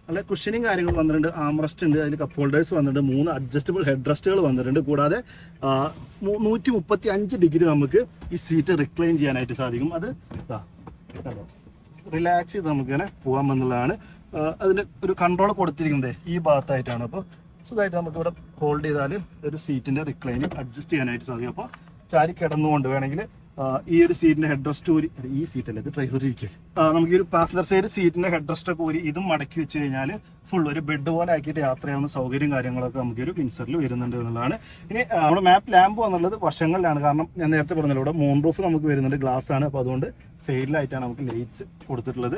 നല്ല കുഷനിങ് കാര്യങ്ങൾ വന്നിട്ടുണ്ട്. ആംറസ്റ്റ് ഉണ്ട്, അതിൽ കപ്പ് ഹോൾഡേഴ്സ് വന്നിട്ടുണ്ട്, 3 അഡ്ജസ്റ്റബിൾ ഹെഡ് റെസ്റ്റുകൾ വന്നിട്ടുണ്ട്. കൂടാതെ 135 ഡിഗ്രി നമുക്ക് ഈ സീറ്റ് റിക്ലൈൻ ചെയ്യാനായിട്ട് സാധിക്കും. അത് റിലാക്സ് ചെയ്ത് നമുക്കിങ്ങനെ പോകാമെന്നുള്ളതാണ്. അതിൻ്റെ ഒരു കൺട്രോൾ കൊടുത്തിരിക്കുന്നത് ഈ ഭാഗത്തായിട്ടാണ്. അപ്പോൾ സുഖമായിട്ട് നമുക്കിവിടെ ഹോൾഡ് ചെയ്താൽ ഒരു സീറ്റിൻ്റെ റിക്ലൈനിങ് അഡ്ജസ്റ്റ് ചെയ്യാനായിട്ട് സാധിക്കും. അപ്പോൾ ചാരി കിടന്നുകൊണ്ട് വേണമെങ്കിൽ ഈ ഒരു സീറ്റിന്റെ ഹെഡ് റെസ്റ്റ് ഊരി, ഈ സീറ്റല്ലേ ഇത് ഡ്രൈവർ ഇരിക്കും, നമുക്ക് ഈ ഒരു പാസഞ്ചർ സൈഡ് സീറ്റിന്റെ ഹെഡ് റെസ്റ്റ് ഒക്കെ ഊരി ഇതും മടക്കി വെച്ച് കഴിഞ്ഞാൽ ഫുൾ ഒരു ബെഡ് പോലെ ആക്കിയിട്ട് യാത്ര ചെയ്യാവുന്ന സൗകര്യം കാര്യങ്ങളൊക്കെ നമുക്ക് ഒരു വിൻസറിൽ വരുന്നുണ്ട് എന്നുള്ളതാണ്. ഇനി നമ്മുടെ മാപ്പ് ലാമ്പ് എന്നുള്ളത് വശങ്ങളിലാണ്. കാരണം ഞാൻ നേരത്തെ പറഞ്ഞല്ലോ ഇവിടെ മൂൺ റൂഫ് നമുക്ക് വരുന്നുണ്ട്, ഗ്ലാസ് ആണ്. അപ്പോൾ അതുകൊണ്ട് സൈഡിലായിട്ടാണ് നമുക്ക് ലൈറ്റ്സ് കൊടുത്തിട്ടുള്ളത്.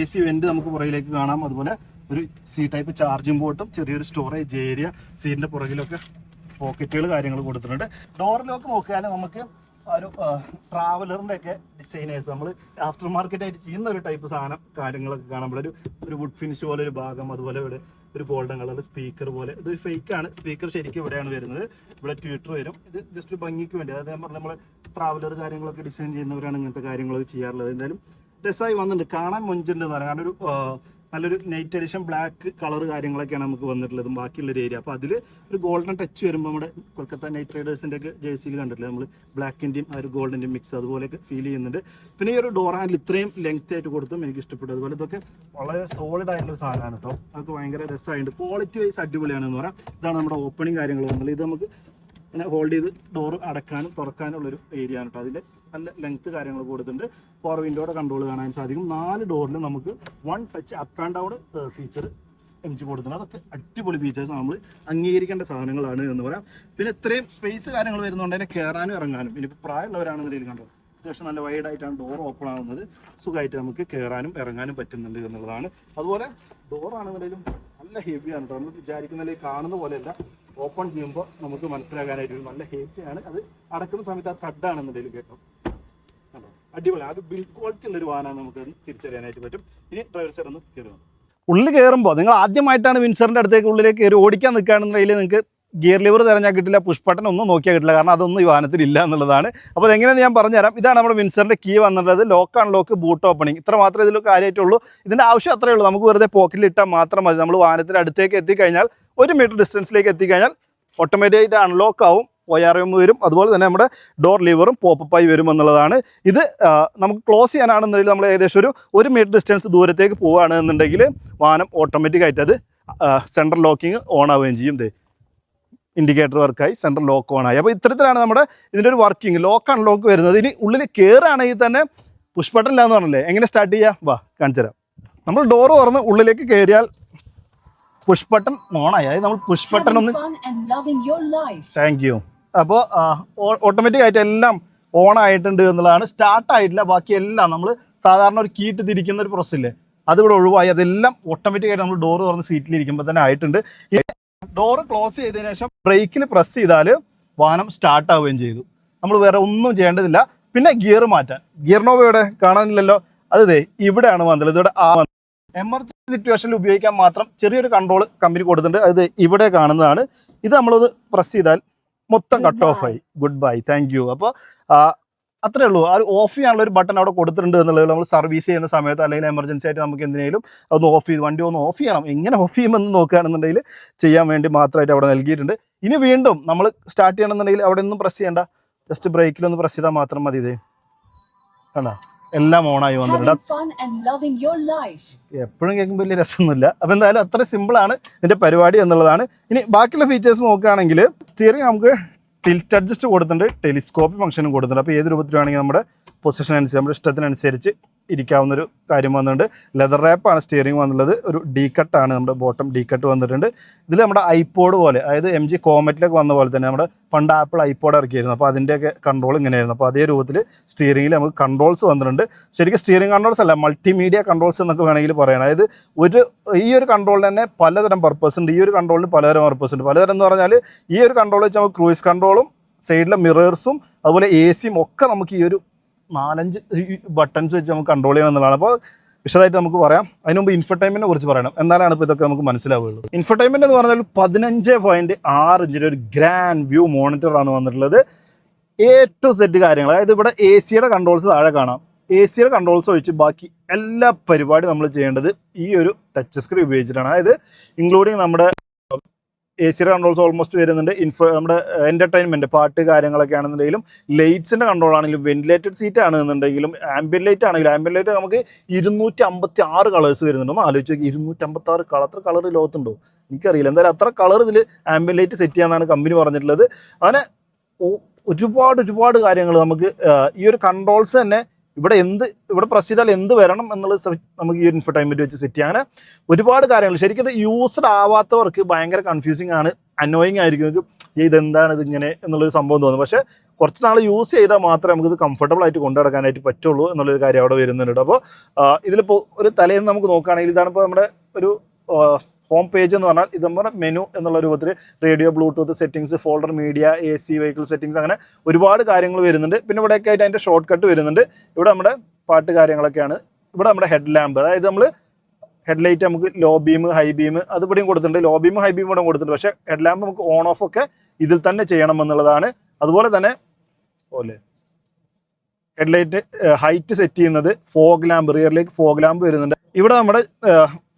AC വെന്റ് നമുക്ക് പുറകിലേക്ക് കാണാം. അതുപോലെ ഒരു C ടൈപ്പ് ചാർജിംഗ് പോർട്ടും ചെറിയൊരു സ്റ്റോറേജ് ഏരിയ സീറ്റിന്റെ പുറകിലൊക്കെ പോക്കറ്റുകൾ കാര്യങ്ങൾ കൊടുത്തിട്ടുണ്ട്. ഡോർ ലോക്ക് നോക്കിയാൽ നമുക്ക് ഒരു ട്രാവലറിൻ്റെ ഒക്കെ ഡിസൈനേഴ്സ് നമ്മൾ ആഫ്റ്റർ മാർക്കറ്റായിട്ട് ചെയ്യുന്ന ഒരു ടൈപ്പ് സാധനം കാര്യങ്ങളൊക്കെ കാണാൻ ഇവിടെ ഒരു വുഡ് ഫിനിഷ് പോലെ ഒരു ഭാഗം, അതുപോലെ ഇവിടെ ഒരു ഗോൾഡൻ കളർ സ്പീക്കർ പോലെ. ഇത് ഫേക്കാണ്, സ്പീക്കർ ശരിക്കും ഇവിടെയാണ് വരുന്നത്. ഇവിടെ ട്വിറ്റർ വരും. ഇത് ജസ്റ്റ് ഭംഗിക്ക് വേണ്ടി, അതായത് നമ്മൾ ട്രാവലർ കാര്യങ്ങളൊക്കെ ഡിസൈൻ ചെയ്യുന്നവരാണ് ഇങ്ങനത്തെ കാര്യങ്ങളൊക്കെ ചെയ്യാറുള്ളത്. എന്തായാലും രസമായി വന്നിട്ടുണ്ട്, കാണാൻ മൊഞ്ചുണ്ടെന്ന് പറയാം. കാരണം ഒരു നല്ലൊരു നൈറ്റ് എഡിഷൻ ബ്ലാക്ക് കളർ കാര്യങ്ങളൊക്കെയാണ് നമുക്ക് വന്നിട്ടുള്ളത് ബാക്കിയുള്ളൊരു ഏരിയ. അപ്പോൾ അതിൽ ഒരു ഗോൾഡൻ ടച്ച് വരുമ്പോൾ നമ്മുടെ കൊൽക്കത്ത നൈറ്റ് റൈഡേഴ്സിൻ്റെ ഒക്കെ ജേഴ്സിയിൽ കണ്ടിട്ടില്ല നമ്മൾ ബ്ലാക്കിൻ്റെയും ആ ഒരു ഗോൾഡിൻ്റെയും മിക്സ് അതുപോലെയൊക്കെ ഫീൽ ചെയ്യുന്നുണ്ട്. പിന്നെ ഈ ഒരു ഡോർ ഹാൻഡിൽ ഇത്രയും ലെങ്ത് ആയിട്ട് കൊടുത്തും എനിക്ക് ഇഷ്ടപ്പെട്ടു. അതുപോലെ ഇതൊക്കെ വളരെ സോളിഡ് ആയിട്ടുള്ള ഒരു സാധനമാണ് കേട്ടോ. അതൊക്കെ ഭയങ്കര രസമായിട്ടുണ്ട്. ക്വാളിറ്റി വൈസ് അടിപൊളിയാണെന്ന് പറയാം. ഇതാണ് നമ്മുടെ ഓപ്പണിങ് കാര്യങ്ങൾ വന്നുള്ളത്. ഇത് നമുക്ക് ഇങ്ങനെ ഹോൾഡ് ചെയ്ത് ഡോർ അടക്കാനും തുറക്കാനും ഉള്ളൊരു ഏരിയ ആണ് കേട്ടോ. അതിൽ നല്ല ലെങ്ത്ത് കാര്യങ്ങൾ കൊടുത്തിട്ടുണ്ട്. പവർ വിൻഡോയുടെ കൺട്രോൾ കാണാൻ സാധിക്കും. 4 ഡോറിൽ നമുക്ക് 1 touch up and down feature MG കൊടുത്തിട്ടുണ്ട്. അതൊക്കെ അടിപൊളി ഫീച്ചേഴ്സ്, നമ്മൾ അംഗീകരിക്കേണ്ട സാധനങ്ങളാണ് എന്ന് പറയാം. പിന്നെ ഇത്രയും സ്പേസ് കാര്യങ്ങൾ വരുന്നതുകൊണ്ട് തന്നെ കയറാനും ഇറങ്ങാനും, ഇനിയിപ്പോൾ പ്രായമുള്ളവരാണെന്നുണ്ടെങ്കിൽ കണ്ടോ അത്യാവശ്യം നല്ല വൈഡായിട്ടാണ് ഡോർ ഓപ്പൺ ആവുന്നത്. സുഖമായിട്ട് നമുക്ക് കയറാനും ഇറങ്ങാനും പറ്റുന്നുണ്ട് എന്നുള്ളതാണ്. അതുപോലെ ഡോറാണെന്നുണ്ടെങ്കിലും നല്ല ഹെവിയാണ് കേട്ടോ. നമ്മൾ വിചാരിക്കുന്നതിൽ കാണുന്ന പോലെയല്ല, ഓപ്പൺ ചെയ്യുമ്പോൾ നമുക്ക് മനസ്സിലാക്കാനായിട്ട് നല്ല ഹെവിയാണ്. അത് അടക്കുന്ന സമയത്ത് ആ തഡാണെന്നുണ്ടെങ്കിലും കേട്ടോ അടിപൊളി. അത് ബിൽഡ് ക്വാളിറ്റി ഉള്ളൊരു വാഹനമാണ്, നമുക്ക് തിരിച്ചറിയാനായിട്ട് പറ്റും. ഇനി ഡ്രൈവർ സൈഡ് ഒന്ന് കയറുക. ഉള്ളിൽ കയറുമ്പോൾ നിങ്ങൾ ആദ്യമായിട്ടാണ് വിൻസറിൻ്റെ അടുത്തേക്ക് ഉള്ളിലേക്ക് കയറി ഓടിക്കാൻ നിൽക്കുകയാണെന്നുണ്ടെങ്കിൽ നിങ്ങൾക്ക് ഗിയർ ലിവർ തിരഞ്ഞാൽ കിട്ടില്ല, പുഷ് ബട്ടൺ ഒന്നും നോക്കിയാൽ കിട്ടില്ല. കാരണം അതൊന്നും ഈ വാഹനത്തിൽ ഇല്ല എന്നുള്ളതാണ്. അപ്പോൾ എങ്ങനെയാണെന്ന് ഞാൻ പറഞ്ഞുതരാം. ഇതാണ് നമ്മുടെ വിൻസറിൻ്റെ കീ വന്നിട്ടുള്ളത്. ലോക്ക് അൺലോക്ക്, ബൂട്ട് ഓപ്പണിംഗ്, ഇത്ര മാത്രമേ ഇതിൽ കാര്യമായിട്ടുള്ളൂ. ഇതിൻ്റെ ആവശ്യം അത്രയേ ഉള്ളൂ. നമുക്ക് വെറുതെ പോക്കറ്റിൽ ഇട്ടാൽ മാത്രം മതി. നമ്മൾ വാഹനത്തിൻ്റെ അടുത്തേക്ക് എത്തിക്കഴിഞ്ഞാൽ 1 മീറ്റർ ഡിസ്റ്റൻസിലേക്ക് എത്തിക്കഴിഞ്ഞാൽ ഓട്ടോമാറ്റിക്കായിട്ട് അൺലോക്ക് ആവും, ORM വരും. അതുപോലെ തന്നെ നമ്മുടെ ഡോർ ലിവറും പോപ്പപ്പായി വരും എന്നുള്ളതാണ്. ഇത് നമുക്ക് ക്ലോസ് ചെയ്യാനാണെന്നുണ്ടെങ്കിൽ നമ്മൾ ഏകദേശം ഒരു 1 മീറ്റർ ഡിസ്റ്റൻസ് ദൂരത്തേക്ക് പോവുകയാണ് എന്നുണ്ടെങ്കിൽ വാഹനം ഓട്ടോമാറ്റിക്കായിട്ട് അത് സെൻട്രൽ ലോക്കിങ് ഓൺ ആവുകയും ചെയ്യും. ഇൻഡിക്കേറ്റർ വർക്കായി സെൻട്രൽ ലോക്ക് ഓൺ ആയി. അപ്പോൾ ഇത്തരത്തിലാണ് നമ്മുടെ ഇതിൻ്റെ ഒരു വർക്കിംഗ്. ലോക്ക് അൺലോക്ക് വരുന്നത്. ഇനി ഉള്ളിൽ കയറുകയാണെങ്കിൽ തന്നെ പുഷ് ബട്ടൺ ഇല്ലാന്ന് പറഞ്ഞില്ലേ, എങ്ങനെ സ്റ്റാർട്ട് ചെയ്യുക? വാ കാണിച്ചു തരാം. നമ്മൾ ഡോറ് തുറന്ന് ഉള്ളിലേക്ക് കയറിയാൽ പുഷ് ബട്ടൺ ഓണായി. അതായത് നമ്മൾ പുഷ് ബട്ടൺ ഒന്ന് താങ്ക് യു. അപ്പോൾ ഓട്ടോമാറ്റിക് ആയിട്ട് എല്ലാം ഓൺ ആയിട്ടുണ്ട് എന്നുള്ളതാണ്. സ്റ്റാർട്ട് ആയിട്ടില്ല, ബാക്കി എല്ലാം നമ്മൾ സാധാരണ ഒരു കീട്ട് തിരിക്കുന്ന ഒരു പ്രോസസ് ഇല്ലേ, അതിവിടെ ഒഴിവായി. അതെല്ലാം ഓട്ടോമാറ്റിക്കായിട്ട് നമ്മൾ ഡോറ് തുറന്ന് സീറ്റിലിരിക്കുമ്പോൾ തന്നെ ആയിട്ടുണ്ട്. ഡോറ് ക്ലോസ് ചെയ്തതിനു ശേഷം ബ്രേക്കിൽ പ്രസ് ചെയ്താൽ വാഹനം സ്റ്റാർട്ട് ആവുകയും ചെയ്തു. നമ്മൾ വേറെ ഒന്നും ചെയ്യേണ്ടതില്ല. പിന്നെ ഗിയർ മാറ്റാൻ, ഗിയർ നോബ് ഇവിടെ കാണാനില്ലല്ലോ, അത് ഇവിടെയാണ് വന്നത്. ഇവിടെ എമർജൻസി സിറ്റുവേഷനിൽ ഉപയോഗിക്കാൻ മാത്രം ചെറിയൊരു കൺട്രോൾ കമ്പനി കൊടുത്തിട്ടുണ്ട്. അത് ഇവിടെ കാണുന്നതാണ്. ഇത് നമ്മളത് പ്രസ് ചെയ്താൽ മൊത്തം കട്ട് ഓഫ് ആയി. Good bye, thank you. അപ്പോൾ അത്രേ ഉള്ളൂ. ആ ഒരു ഓഫ് ചെയ്യാനുള്ള ഒരു ബട്ടൺ അവിടെ കൊടുത്തിട്ടുണ്ട് എന്നുള്ളത്. നമ്മൾ സർവീസ് ചെയ്യുന്ന സമയത്ത് അല്ലെങ്കിൽ എമർജൻസി ആയിട്ട് നമുക്ക് എന്തിനേലും അതൊന്ന് ഓഫ് ചെയ്ത് വണ്ടി ഒന്ന് ഓഫ് ചെയ്യണം, എങ്ങനെ ഓഫ് ചെയ്യുമെന്ന് നോക്കുകയാണെന്നുണ്ടെങ്കിൽ ചെയ്യാൻ വേണ്ടി മാത്രമായിട്ട് അവിടെ നൽകിയിട്ടുണ്ട്. ഇനി വീണ്ടും നമ്മൾ സ്റ്റാർട്ട് ചെയ്യണമെന്നുണ്ടെങ്കിൽ അവിടെ ഒന്നും പ്രസ് ചെയ്യേണ്ട, ജസ്റ്റ് ബ്രേക്കിലൊന്ന് പ്രസ് ചെയ്താൽ മാത്രം മതി. ഇത് കണ്ടോ എല്ലാം ഓണായി വന്നിട്ടുണ്ട്. എപ്പോഴും കേൾക്കുമ്പോൾ വലിയ രസമൊന്നുമില്ല. അപ്പോൾ എന്തായാലും അത്ര സിമ്പിളാണ് ഇതിൻ്റെ പരിപാടി എന്നുള്ളതാണ്. ഇനി ബാക്കിയുള്ള ഫീച്ചേഴ്സ് നോക്കുകയാണെങ്കിൽ സ്റ്റിയറിംഗ് നമുക്ക് ടിൽറ്റ് അഡ്ജസ്റ്റ് കൊടുത്തിട്ടുണ്ട്, ടെലിസ്കോപ്പ് ഫംഗ്ഷനും കൊടുത്തിട്ടുണ്ട്. അപ്പോൾ ഏത് രൂപത്തിലാണെങ്കിൽ നമ്മുടെ പൊസിഷൻ അനുസരിച്ച് നമ്മുടെ ഇഷ്ടത്തിനനുസരിച്ച് ഇരിക്കാവുന്നൊരു കാര്യം വന്നിട്ടുണ്ട്. ലെതർ റാപ്പാണ് സ്റ്റിയറിംഗ് വന്നുള്ളത്. ഒരു ഡി കട്ടാണ് നമ്മുടെ ബോട്ടം ഡി കട്ട് വന്നിട്ടുണ്ട്. ഇതിൽ നമ്മുടെ ഐപോഡ് പോലെ, അതായത് MG കോമറ്റിലൊക്കെ വന്ന പോലെ തന്നെ നമ്മുടെ പണ്ട് ആപ്പിൾ ഐപോഡ് ഇറക്കിയായിരുന്നു. അപ്പോൾ അതിൻ്റെയൊക്കെ കൺട്രോൾ ഇങ്ങനെയായിരുന്നു. അപ്പോൾ അതേ രൂപത്തിൽ സ്റ്റിയറിംഗിൽ നമുക്ക് കൺട്രോൾസ് വന്നിട്ടുണ്ട്. ശരിക്കും സ്റ്റിയറിംഗ് കൺട്രോൾസ് അല്ല, മൾട്ടിമീഡിയ കൺട്രോൾസ് എന്നൊക്കെ വേണമെങ്കിൽ പറയാം. അതായത് ഈ ഒരു കൺട്രോളിന് തന്നെ പലതരം പർപ്പസ് ഉണ്ട്. ഈ ഒരു കൺട്രോളിന് പലതരം പർപ്പസ് ഉണ്ട്. പലതരം എന്ന് പറഞ്ഞാൽ ഈ ഒരു കൺട്രോൾ വെച്ച് നമുക്ക് ക്രൂയിസ് കൺട്രോളും സൈഡിലെ മിറേഴ്സും അതുപോലെ AC ഒക്കെ നമുക്ക് ഈ ഒരു 4-5 ബട്ടൺസ് വെച്ച് നമുക്ക് കൺട്രോൾ ചെയ്യണം എന്നുള്ളതാണ്. അപ്പോൾ വിശദമായിട്ട് നമുക്ക് പറയാം. അതിന് മുമ്പ് ഇൻഫർടൈൻമെൻറ്റിനെ കുറിച്ച് പറയണം, എന്നാലാണ് ഇപ്പോൾ ഇതൊക്കെ നമുക്ക് മനസ്സിലാവുകയുള്ളൂ. ഇൻഫർടൈൻമെൻറ്റ് എന്ന് പറഞ്ഞാൽ 15.6 ഇഞ്ചിൻ്റെ ഒരു ഗ്രാൻഡ് വ്യൂ മോണിറ്ററാണ് വന്നിട്ടുള്ളത്. A to Z കാര്യങ്ങൾ, അതായത് ഇവിടെ AC-യുടെ കൺട്രോൾസ് താഴെ കാണാം. AC-യുടെ കൺട്രോൾസ് ഒഴിച്ച് ബാക്കി എല്ലാ പരിപാടി നമ്മൾ ചെയ്യേണ്ടത് ഈ ഒരു ടച്ച് സ്ക്രീൻ ഉപയോഗിച്ചിട്ടാണ്. അതായത് ഇൻക്ലൂഡിങ് നമ്മുടെ AC-യുടെ കൺട്രോൾസ് ഓൾമോസ്റ്റ് വരുന്നുണ്ട്. നമ്മുടെ എൻ്റർടൈൻമെൻറ്റ് പാട്ട് കാര്യങ്ങളൊക്കെ ആണെന്നുണ്ടെങ്കിലും, ലൈറ്റ്സിൻ്റെ കൺട്രോൾ ആണെങ്കിലും, വെന്റിലേറ്റഡ് സീറ്റ് ആണെന്നുണ്ടെങ്കിലും, ആംബിയൻ ലൈറ്റ് ആണെങ്കിലും, ആംബിയൻ ലൈറ്റ് നമുക്ക് 256 കളേഴ്സ് വരുന്നുണ്ട്. ഒന്ന് ആലോചിച്ച് നോക്കി, 256 കളർ. അത്ര കളർ ലോകത്തുണ്ടോ എനിക്കറിയില്ല. എന്തായാലും അത്ര കളർ ഇതിൽ ആംബിയൻ ലൈറ്റ് സെറ്റ് ചെയ്യാമെന്നാണ് കമ്പനി പറഞ്ഞിട്ടുള്ളത്. അങ്ങനെ ഒരുപാട് കാര്യങ്ങൾ നമുക്ക് ഈ ഒരു കൺട്രോൾസ് തന്നെ ഇവിടെ പ്രസ് ചെയ്താൽ എന്ത് വരണം എന്നുള്ളത് നമുക്ക് ഈ ഒരു ഇൻഫർടൈൻമെൻറ്റ് വെച്ച് സെറ്റ് ചെയ്യാം. അങ്ങനെ ഒരുപാട് കാര്യങ്ങൾ ശരിക്കും ഇത് യൂസ്ഡ് ആവാത്തവർക്ക് ഭയങ്കര കൺഫ്യൂസിങ് ആണ്, അനോയിങ് ആയിരിക്കും. ഇതെന്താണ് ഇതിങ്ങനെ എന്നുള്ളൊരു സംഭവം തോന്നുന്നു. പക്ഷേ കുറച്ച് നാൾ യൂസ് ചെയ്താൽ മാത്രമേ നമുക്കിത് കംഫർട്ടബിൾ ആയിട്ട് കൊണ്ടുനടക്കാനായിട്ട് പറ്റുള്ളൂ എന്നുള്ളൊരു കാര്യം അവിടെ വരുന്നുണ്ട്. അപ്പോൾ ഇതിലിപ്പോൾ ഒരു തലേന്ന് നമുക്ക് നോക്കുകയാണെങ്കിൽ ഇതാണിപ്പോൾ നമ്മുടെ ഒരു ഹോം പേജ് എന്ന് പറഞ്ഞാൽ ഇത് നമ്മുടെ മെനു എന്നുള്ള രൂപത്തിൽ radio, Bluetooth settings, folder, media, AC, vehicle settings, അങ്ങനെ ഒരുപാട് കാര്യങ്ങൾ വരുന്നുണ്ട്. പിന്നെ ഇവിടെയൊക്കെ ആയിട്ട് അതിൻ്റെ ഷോർട്ട് കട്ട് വരുന്നുണ്ട്. ഇവിടെ നമ്മുടെ പാട്ട് കാര്യങ്ങളൊക്കെയാണ്. ഇവിടെ നമ്മുടെ ഹെഡ് ലാമ്പ്, അതായത് നമ്മൾ ഹെഡ്ലൈറ്റ് നമുക്ക് ലോ ബീം, ഹൈ ബീം അത് ഇവിടെയും കൊടുത്തിട്ടുണ്ട്. ലോ ബീം, ഹൈ ബീം ഇവിടെ കൊടുത്തിട്ടുണ്ട്. പക്ഷേ ഹെഡ് ലാമ്പ് നമുക്ക് ഓൺ ഓഫ് ഒക്കെ ഇതിൽ തന്നെ ചെയ്യണം എന്നുള്ളതാണ്. അതുപോലെ തന്നെ ഹെഡ്ലൈറ്റ് ഹൈറ്റ് സെറ്റ് ചെയ്യുന്നത് ഫോഗ് ലാമ്പ്, റിയറിലേക്ക് ഫോഗ് ലാമ്പ് വരുന്നുണ്ട്. ഇവിടെ നമ്മുടെ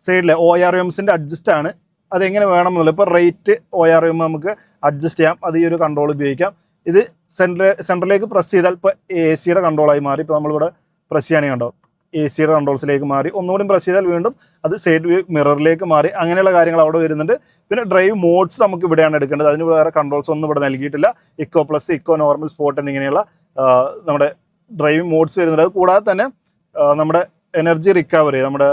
സൈഡിലെ ORMസിൻ്റെ അഡ്ജസ്റ്റ് ആണ്. അതെങ്ങനെ വേണമെന്നുള്ളത് ഇപ്പോൾ റേറ്റ് ORM നമുക്ക് അഡ്ജസ്റ്റ് ചെയ്യാം. അത് ഈ ഒരു കൺട്രോൾ ഉപയോഗിക്കാം. ഇത് സെൻറ്ററിലേക്ക് പ്രസ് ചെയ്താൽ ഇപ്പോൾ AC കൺട്രോളായി മാറി. ഇപ്പോൾ നമ്മളിവിടെ പ്രസ് ചെയ്യുകയാണെങ്കിൽ കണ്ടോ AC കൺട്രോൾസിലേക്ക് മാറി. ഒന്നുകൂടി പ്രസ് ചെയ്താൽ വീണ്ടും അത് സൈഡ് വ്യൂ മിററിലേക്ക് മാറി. അങ്ങനെയുള്ള കാര്യങ്ങൾ അവിടെ വരുന്നുണ്ട്. പിന്നെ ഡ്രൈവ് മോഡ്സ് നമുക്ക് ഇവിടെയാണ് എടുക്കേണ്ടത്. അതിന് വേറെ കൺട്രോൾസ് ഒന്നും ഇവിടെ നൽകിയിട്ടില്ല. Eco plus, eco normal, sport എന്നിങ്ങനെയുള്ള നമ്മുടെ ഡ്രൈവിംഗ് മോഡ്സ് വരുന്നുണ്ട്. അത് കൂടാതെ തന്നെ നമ്മുടെ എനർജി റിക്കവറി, നമ്മുടെ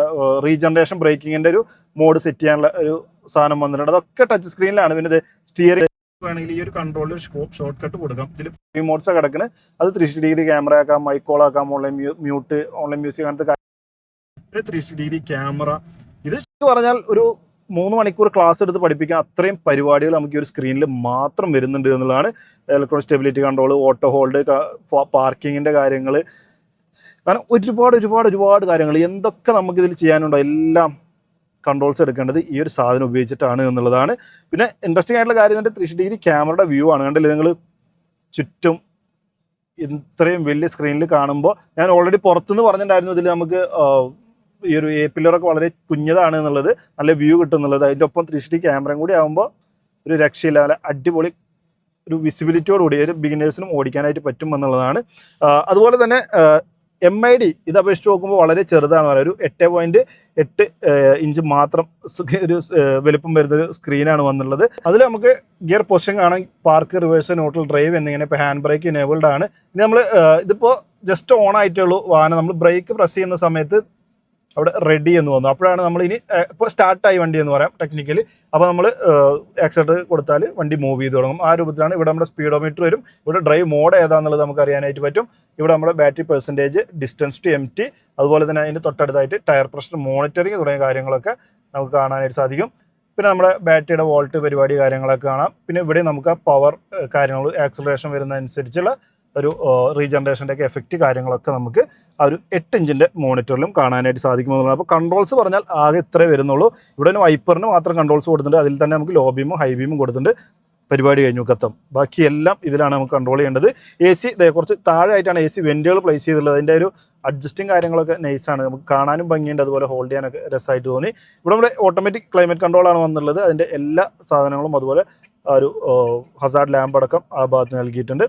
റീജനറേഷൻ ബ്രേക്കിങ്ങിൻ്റെ ഒരു മോഡ് സെറ്റ് ചെയ്യാനുള്ള ഒരു സാധനം വന്നിട്ടുണ്ട്. അതൊക്കെ ടച്ച് സ്ക്രീനിലാണ്. പിന്നെ ഇത് സ്റ്റിയറിംഗ് വേണമെങ്കിൽ ഈ ഒരു കൺട്രോളിൽ ഷോർട്ട് കട്ട് കൊടുക്കാം. ഇതിൽ മോഡ്സ് കിടക്കുന്നത് അത് 360 ക്യാമറ ആക്കാം, മൈക്ക് കോൾ ആക്കാം, ഓൺലൈൻ മ്യൂട്ട്, ഓൺലൈൻ മ്യൂസിക്, അങ്ങനത്തെ കാര്യം. 360 ക്യാമറ. ഇത് പറഞ്ഞാൽ ഒരു 3 മണിക്കൂർ ക്ലാസ് എടുത്ത് പഠിപ്പിക്കാൻ അത്രയും പരിപാടികൾ നമുക്ക് ഈ ഒരു സ്ക്രീനിൽ മാത്രം വരുന്നുണ്ട് എന്നുള്ളതാണ്. Electronic stability control, auto hold, പാർക്കിങ്ങിൻ്റെ കാര്യങ്ങൾ, കാരണം ഒരുപാട് കാര്യങ്ങൾ എന്തൊക്കെ നമുക്കിതിൽ ചെയ്യാനുണ്ടോ എല്ലാം കൺട്രോൾസ് എടുക്കേണ്ടത് ഈ ഒരു സാധനം ഉപയോഗിച്ചിട്ടാണ് എന്നുള്ളതാണ്. പിന്നെ ഇൻട്രസ്റ്റിംഗ് ആയിട്ടുള്ള കാര്യം തന്നെ 360 ക്യാമറയുടെ വ്യൂ ആണ്. കണ്ടില്ലേ നിങ്ങൾ ചുറ്റും ഇത്രയും വലിയ സ്ക്രീനിൽ കാണുമ്പോൾ. ഞാൻ ഓൾറെഡി പുറത്തുനിന്ന് പറഞ്ഞിട്ടുണ്ടായിരുന്നു ഇതിൽ നമുക്ക് ഈ ഒരു പില്ലറൊക്കെ വളരെ കുഞ്ഞതാണ് എന്നുള്ളത്, നല്ല വ്യൂ കിട്ടുന്നുള്ളത്. അതിൻ്റെ ഒപ്പം 360 ക്യാമറയും കൂടി ആകുമ്പോൾ ഒരു രക്ഷയില്ല, നല്ല അടിപൊളി ഒരു വിസിബിലിറ്റിയോടുകൂടി ഒരു ബിഗിനേഴ്സിനും ഓടിക്കാനായിട്ട് പറ്റും എന്നുള്ളതാണ്. അതുപോലെ തന്നെ MID ഇത് അപേക്ഷിച്ച് നോക്കുമ്പോൾ വളരെ ചെറുതാണ് പറയുക. ഒരു 8.8 ഇഞ്ച് മാത്രം ഒരു വലുപ്പം വരുന്നൊരു സ്ക്രീനാണ് വന്നുള്ളത്. അതിൽ നമുക്ക് ഗിയർ പൊസിഷൻ കാണാം, പാർക്ക്, റിവേഴ്സ്, ന്യൂട്രൽ, ഡ്രൈവ് എന്നിങ്ങനെ. ഇപ്പോൾ ഹാൻഡ് ബ്രേക്ക് ഇനേബിൾഡ് ആണ്. ഇനി നമ്മൾ ഇതിപ്പോൾ ജസ്റ്റ് ഓൺ ആയിട്ടുള്ളൂ വാഹനം. നമ്മൾ ബ്രേക്ക് പ്രസ് ചെയ്യുന്ന സമയത്ത് അവിടെ റെഡി എന്ന് വന്നു. അപ്പോഴാണ് നമ്മൾ ഇനി ഇപ്പോൾ സ്റ്റാർട്ടായി വണ്ടി എന്ന് പറയാം ടെക്നിക്കലി. അപ്പോൾ നമ്മൾ ആക്സിലേറ്റർ കൊടുത്താൽ വണ്ടി മൂവ് ചെയ്ത് തുടങ്ങും. ആ രൂപത്തിലാണ്. ഇവിടെ നമ്മുടെ സ്പീഡോമീറ്റർ വരും. ഇവിടെ ഡ്രൈവ് മോഡ് ഏതാണെന്നുള്ളത് നമുക്ക് അറിയാനായിട്ട് പറ്റും. ഇവിടെ നമ്മുടെ battery percentage, distance to empty, അതുപോലെ തന്നെ അതിൻ്റെ തൊട്ടടുത്തായിട്ട് ടയർ പ്രഷർ മോണിറ്ററിങ് തുടങ്ങിയ കാര്യങ്ങളൊക്കെ നമുക്ക് കാണാനായിട്ട് സാധിക്കും. പിന്നെ നമ്മുടെ ബാറ്ററിയുടെ വോൾട്ട് പരിപാടി കാര്യങ്ങളൊക്കെ കാണാം. പിന്നെ ഇവിടെ നമുക്ക് പവർ കാര്യങ്ങൾ, ആക്സിലറേഷൻ വരുന്നതനുസരിച്ചുള്ള ഒരു റീജനറേഷൻ്റെ ഒക്കെ എഫക്റ്റ് കാര്യങ്ങളൊക്കെ നമുക്ക് ആ ഒരു 8 ഇഞ്ചിൻ്റെ മോണിറ്ററിലും കാണാനായിട്ട് സാധിക്കുമെന്നുള്ളത്. അപ്പോൾ കൺട്രോൾസ് പറഞ്ഞാൽ ആകെ ഇത്രേ വരുന്നുള്ളൂ. ഇവിടെ വൈപ്പറിന് മാത്രം കൺട്രോൾസ് കൊടുത്തിട്ടുണ്ട്. അതിൽ തന്നെ നമുക്ക് ലോ ബീമും ഹൈ ബീമും കൊടുത്തിട്ടുണ്ട്. പരിപാടി കഴിഞ്ഞു, കത്തം. ബാക്കിയെല്ലാം ഇതിലാണ് നമുക്ക് കൺട്രോൾ ചെയ്യേണ്ടത്. AC കുറച്ച് താഴെയായിട്ടാണ് AC വെൻറ്റുകൾ പ്ലേസ് ചെയ്തിട്ടുള്ളത്. അതിൻ്റെ ഒരു അഡ്ജസ്റ്റിംഗ് കാര്യങ്ങളൊക്കെ നൈസാണ്, നമുക്ക് കാണാനും ഭംഗിയുണ്ട്, അതുപോലെ ഹോൾഡ് ചെയ്യാനൊക്കെ രസമായിട്ട് തോന്നി. ഇവിടെ നമ്മുടെ ഓട്ടോമാറ്റിക് ക്ലൈമറ്റ് കൺട്രോളാണ് വന്നുള്ളത്. അതിൻ്റെ എല്ലാ സാധനങ്ങളും അതുപോലെ ഒരു ഹസാർഡ് ലാമ്പ് അടക്കം ആ ഭാഗത്ത് നൽകിയിട്ടുണ്ട്.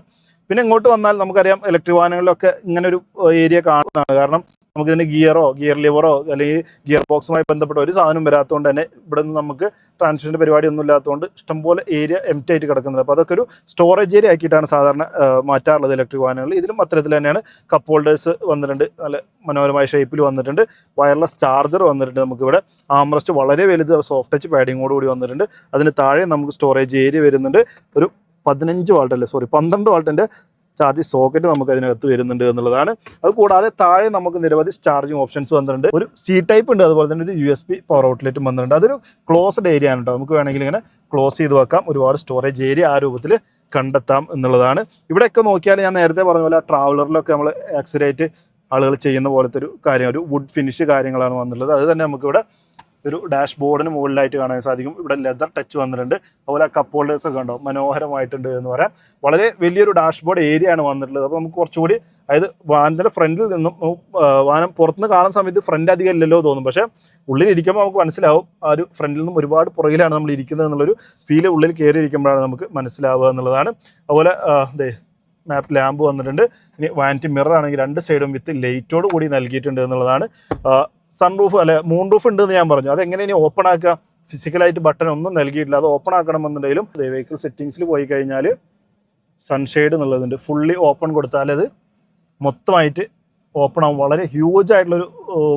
പിന്നെ ഇങ്ങോട്ട് വന്നാൽ നമുക്കറിയാം ഇലക്ട്രിക് വാഹനങ്ങളിലൊക്കെ ഇങ്ങനെ ഒരു ഏരിയ കാണുന്നതാണ്. കാരണം നമുക്കിതിന് ഗിയർ ലിവറോ അല്ലെങ്കിൽ ഗിയർ ബോക്സുമായി ബന്ധപ്പെട്ട ഒരു സാധനം വരാത്തതുകൊണ്ട് തന്നെ ഇവിടെ നിന്ന് നമുക്ക് ട്രാൻസ്മിഷൻ്റെ പരിപാടി ഒന്നും ഇല്ലാത്തതുകൊണ്ട് ഇഷ്ടംപോലെ ഏരിയ എംറ്റി ആയിട്ട് കിടക്കുന്നത്. അപ്പോൾ അതൊക്കെ ഒരു സ്റ്റോറേജ് ഏരിയ ആക്കിയിട്ടാണ് സാധാരണ മാറ്റാറുള്ളത് ഇലക്ട്രിക് വാഹനങ്ങളിൽ. ഇതിലും അത്തരത്തിൽ തന്നെയാണ്. കപ്പ് ഹോൾഡേഴ്സ് വന്നിട്ടുണ്ട്, നല്ല മനോഹരമായ ഷേപ്പിൽ വന്നിട്ടുണ്ട്. വയർലെസ് ചാർജർ വന്നിട്ടുണ്ട്. നമുക്കിവിടെ ആംറസ്റ്റ് വളരെ വലുത് സോഫ്റ്റ് ടച്ച് പാഡിങ്ങോടുകൂടി വന്നിട്ടുണ്ട്. അതിന് താഴെ നമുക്ക് സ്റ്റോറേജ് ഏരിയ വരുന്നുണ്ട്. ഒരു 12 വാൾട്ടിൻ്റെ ചാർജ് സോക്കറ്റ് നമുക്ക് അതിനകത്ത് വരുന്നുണ്ട് എന്നുള്ളതാണ്. അത് കൂടാതെ താഴെ നമുക്ക് നിരവധി ചാർജിങ് ഓപ്ഷൻസ് വന്നിട്ടുണ്ട്. ഒരു C-ടൈപ്പ് ഉണ്ട്, അതുപോലെ തന്നെ ഒരു USB പവർ ഔട്ട്ലെറ്റും വന്നിട്ടുണ്ട്. അതൊരു ക്ലോസ്ഡ് ഏരിയ ആണ് കേട്ടോ. നമുക്ക് വേണമെങ്കിൽ ഇങ്ങനെ ക്ലോസ് ചെയ്ത് വെക്കാം. ഒരുപാട് സ്റ്റോറേജ് ഏരിയ ആ രൂപത്തിൽ കണ്ടെത്താം എന്നുള്ളതാണ്. ഇവിടെയൊക്കെ നോക്കിയാൽ ഞാൻ നേരത്തെ പറഞ്ഞ പോലെ ട്രാവലറിലൊക്കെ നമ്മൾ ആക്സിഡേറ്റ് ആളുകൾ ചെയ്യുന്ന പോലത്തെ ഒരു കാര്യം, ഒരു വുഡ് ഫിനിഷ് കാര്യങ്ങളാണ് വന്നിട്ടുള്ളത്. അത് തന്നെ നമുക്കിവിടെ ഒരു ഡാഷ് ബോർഡിന് മുകളിലായിട്ട് കാണാൻ സാധിക്കും. ഇവിടെ ലെതർ ടച്ച് വന്നിട്ടുണ്ട്. അതുപോലെ കപ്പ് ഹോൾഡേഴ്സ് ഒക്കെ ഉണ്ടോ, മനോഹരമായിട്ടുണ്ട് എന്ന് പറയാം. വളരെ വലിയൊരു ഡാഷ് ബോർഡ് ഏരിയ ആണ് വന്നിട്ടുള്ളത്. അപ്പോൾ നമുക്ക് കുറച്ചുകൂടി, അതായത് വാഹനത്തിൻ്റെ ഫ്രണ്ടിൽ നിന്നും വാഹനം പുറത്തുനിന്ന് കാണുന്ന സമയത്ത് ഫ്രണ്ട് അധികം ഇല്ലല്ലോ തോന്നും, പക്ഷേ ഉള്ളിലിരിക്കുമ്പോൾ നമുക്ക് മനസ്സിലാവും ആ ഒരു ഫ്രണ്ടിൽ നിന്നും ഒരുപാട് പുറകിലാണ് നമ്മൾ ഇരിക്കുന്നത് എന്നുള്ളൊരു ഫീല് ഉള്ളിൽ കയറി ഇരിക്കുമ്പോഴാണ് നമുക്ക് മനസ്സിലാവുക എന്നുള്ളതാണ്. അതുപോലെ മാപ്പ് ലാമ്പ് വന്നിട്ടുണ്ട്. ഇനി വാനിറ്റി മിറർ ആണെങ്കിൽ 2 സൈഡും വിത്ത് ലൈറ്റോട് കൂടി നൽകിയിട്ടുണ്ട് എന്നുള്ളതാണ്. സൺറൂഫ് അല്ലെ മൂൺ റൂഫ് ഉണ്ടെന്ന് ഞാൻ പറഞ്ഞു. അതെങ്ങനെ ഇനി ഓപ്പൺ ആക്കുക? ഫിസിക്കലായിട്ട് ബട്ടൺ ഒന്നും നൽകിയിട്ടില്ല. അത് ഓപ്പൺ ആക്കണമെന്നുണ്ടെങ്കിലും വെഹിക്കിൾ സെറ്റിങ്സിൽ പോയി കഴിഞ്ഞാൽ സൺഷെയ്ഡ് എന്നുള്ളതുണ്ട്. ഫുള്ളി ഓപ്പൺ കൊടുത്താൽ അത് മൊത്തമായിട്ട് ഓപ്പൺ ആവും. വളരെ ഹ്യൂജ് ആയിട്ടുള്ളൊരു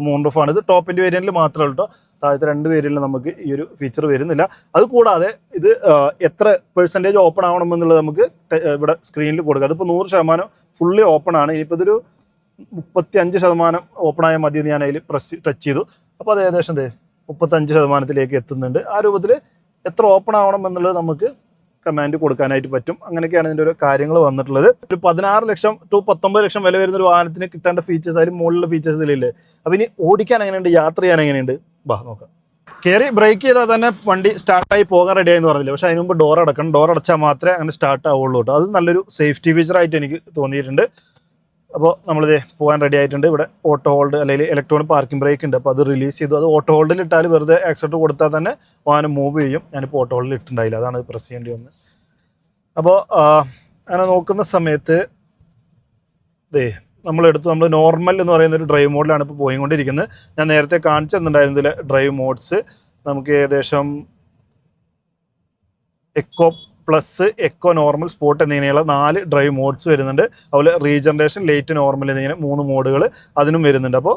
മൂൺ റൂഫാണ്. ഇത് ടോപ്പിൻ്റെ വേരിയൻറ്റിൽ മാത്രമേ ഉള്ളൂ. താഴത്തെ 2 വേരിയന്റിൽ നമുക്ക് ഈ ഒരു ഫീച്ചർ വരുന്നില്ല. അതുകൂടാതെ ഇത് എത്ര പെർസെൻറ്റേജ് ഓപ്പൺ ആവണമെന്നുള്ളത് നമുക്ക് ഇവിടെ സ്ക്രീനിൽ കൊടുക്കുക. അതിപ്പോൾ 100% ഫുള്ളി ഓപ്പൺ ആണ്. ഇനിയിപ്പോൾ ഇതൊരു 35% ഓപ്പൺ ആയാൽ മതി എന്ന് ഞാൻ അതിൽ ടച്ച് ചെയ്തു. അപ്പോൾ അത് ഏകദേശം 35% എത്തുന്നുണ്ട്. ആ രൂപത്തിൽ എത്ര ഓപ്പൺ ആവണം എന്നുള്ളത് നമുക്ക് കമാൻഡ് കൊടുക്കാനായിട്ട് പറ്റും. അങ്ങനെയൊക്കെയാണ് ഇതിൻ്റെ ഒരു കാര്യങ്ങൾ വന്നിട്ടുള്ളത്. ഒരു 16 ലക്ഷം to 19 ലക്ഷം വില വരുന്ന ഒരു വാഹനത്തിന് കിട്ടേണ്ട ഫീച്ചേഴ്സ് അതിന് മുകളിലുള്ള ഫീച്ചേഴ്സ് ഇതിലില്ലേ. അപ്പോൾ ഇനി ഓടിക്കാൻ എങ്ങനെയുണ്ട്, യാത്ര ചെയ്യാൻ എങ്ങനെയുണ്ട്, ബാ നോക്കാം. കയറി ബ്രേക്ക് ചെയ്താൽ തന്നെ വണ്ടി സ്റ്റാർട്ടായി പോകാൻ റെഡിയായി എന്ന് പറഞ്ഞില്ല. പക്ഷേ അതിന് മുമ്പ് ഡോർ അടക്കണം. ഡോർ അടച്ചാൽ മാത്രമേ അങ്ങനെ സ്റ്റാർട്ട് ആവുള്ളൂ കേട്ടോ. അത് നല്ലൊരു സേഫ്റ്റി ഫീച്ചറായിട്ട് എനിക്ക് തോന്നിയിട്ടുണ്ട്. അപ്പോൾ നമ്മളിത് പോകാൻ റെഡി ആയിട്ടുണ്ട്. ഇവിടെ ഓട്ടോ ഹോൾഡ് അല്ലെങ്കിൽ ഇലക്ട്രോണിക് പാർക്കിംഗ് ബ്രേക്ക് ഉണ്ട്. അപ്പോൾ അത് റിലീസ് ചെയ്തു. അത് ഓട്ടോ ഹോൾഡിൽ ഇട്ടാൽ വെറുതെ ആക്സിഡൻറ്റ് കൊടുത്താൽ തന്നെ വാഹനം മൂവ് ചെയ്യും. ഞാനിപ്പോൾ ഓട്ടോ ഹോൾഡിൽ ഇട്ടുണ്ടായില്ല, അതാണ് പ്രസ് ചെയ്യേണ്ടി വന്നത്. അപ്പോൾ അങ്ങനെ നോക്കുന്ന സമയത്ത് നമ്മൾ നോർമൽ എന്ന് പറയുന്ന ഒരു ഡ്രൈവ് മോഡിലാണ് ഇപ്പോൾ പോയിക്കൊണ്ടിരിക്കുന്നത്. ഞാൻ നേരത്തെ കാണിച്ചു തന്നിട്ടുണ്ടായിരുന്നില്ല ഡ്രൈവ് മോഡ്സ്. നമുക്ക് ഏകദേശം eco plus, eco, normal, sport എന്നിങ്ങനെയുള്ള 4 ഡ്രൈവ് മോഡ്സ് വരുന്നുണ്ട്. അതുപോലെ റീജനറേഷൻ, ലേറ്റ്, നോർമൽ എന്നിങ്ങനെ 3 മോഡുകൾ അതിനും വരുന്നുണ്ട്. അപ്പോൾ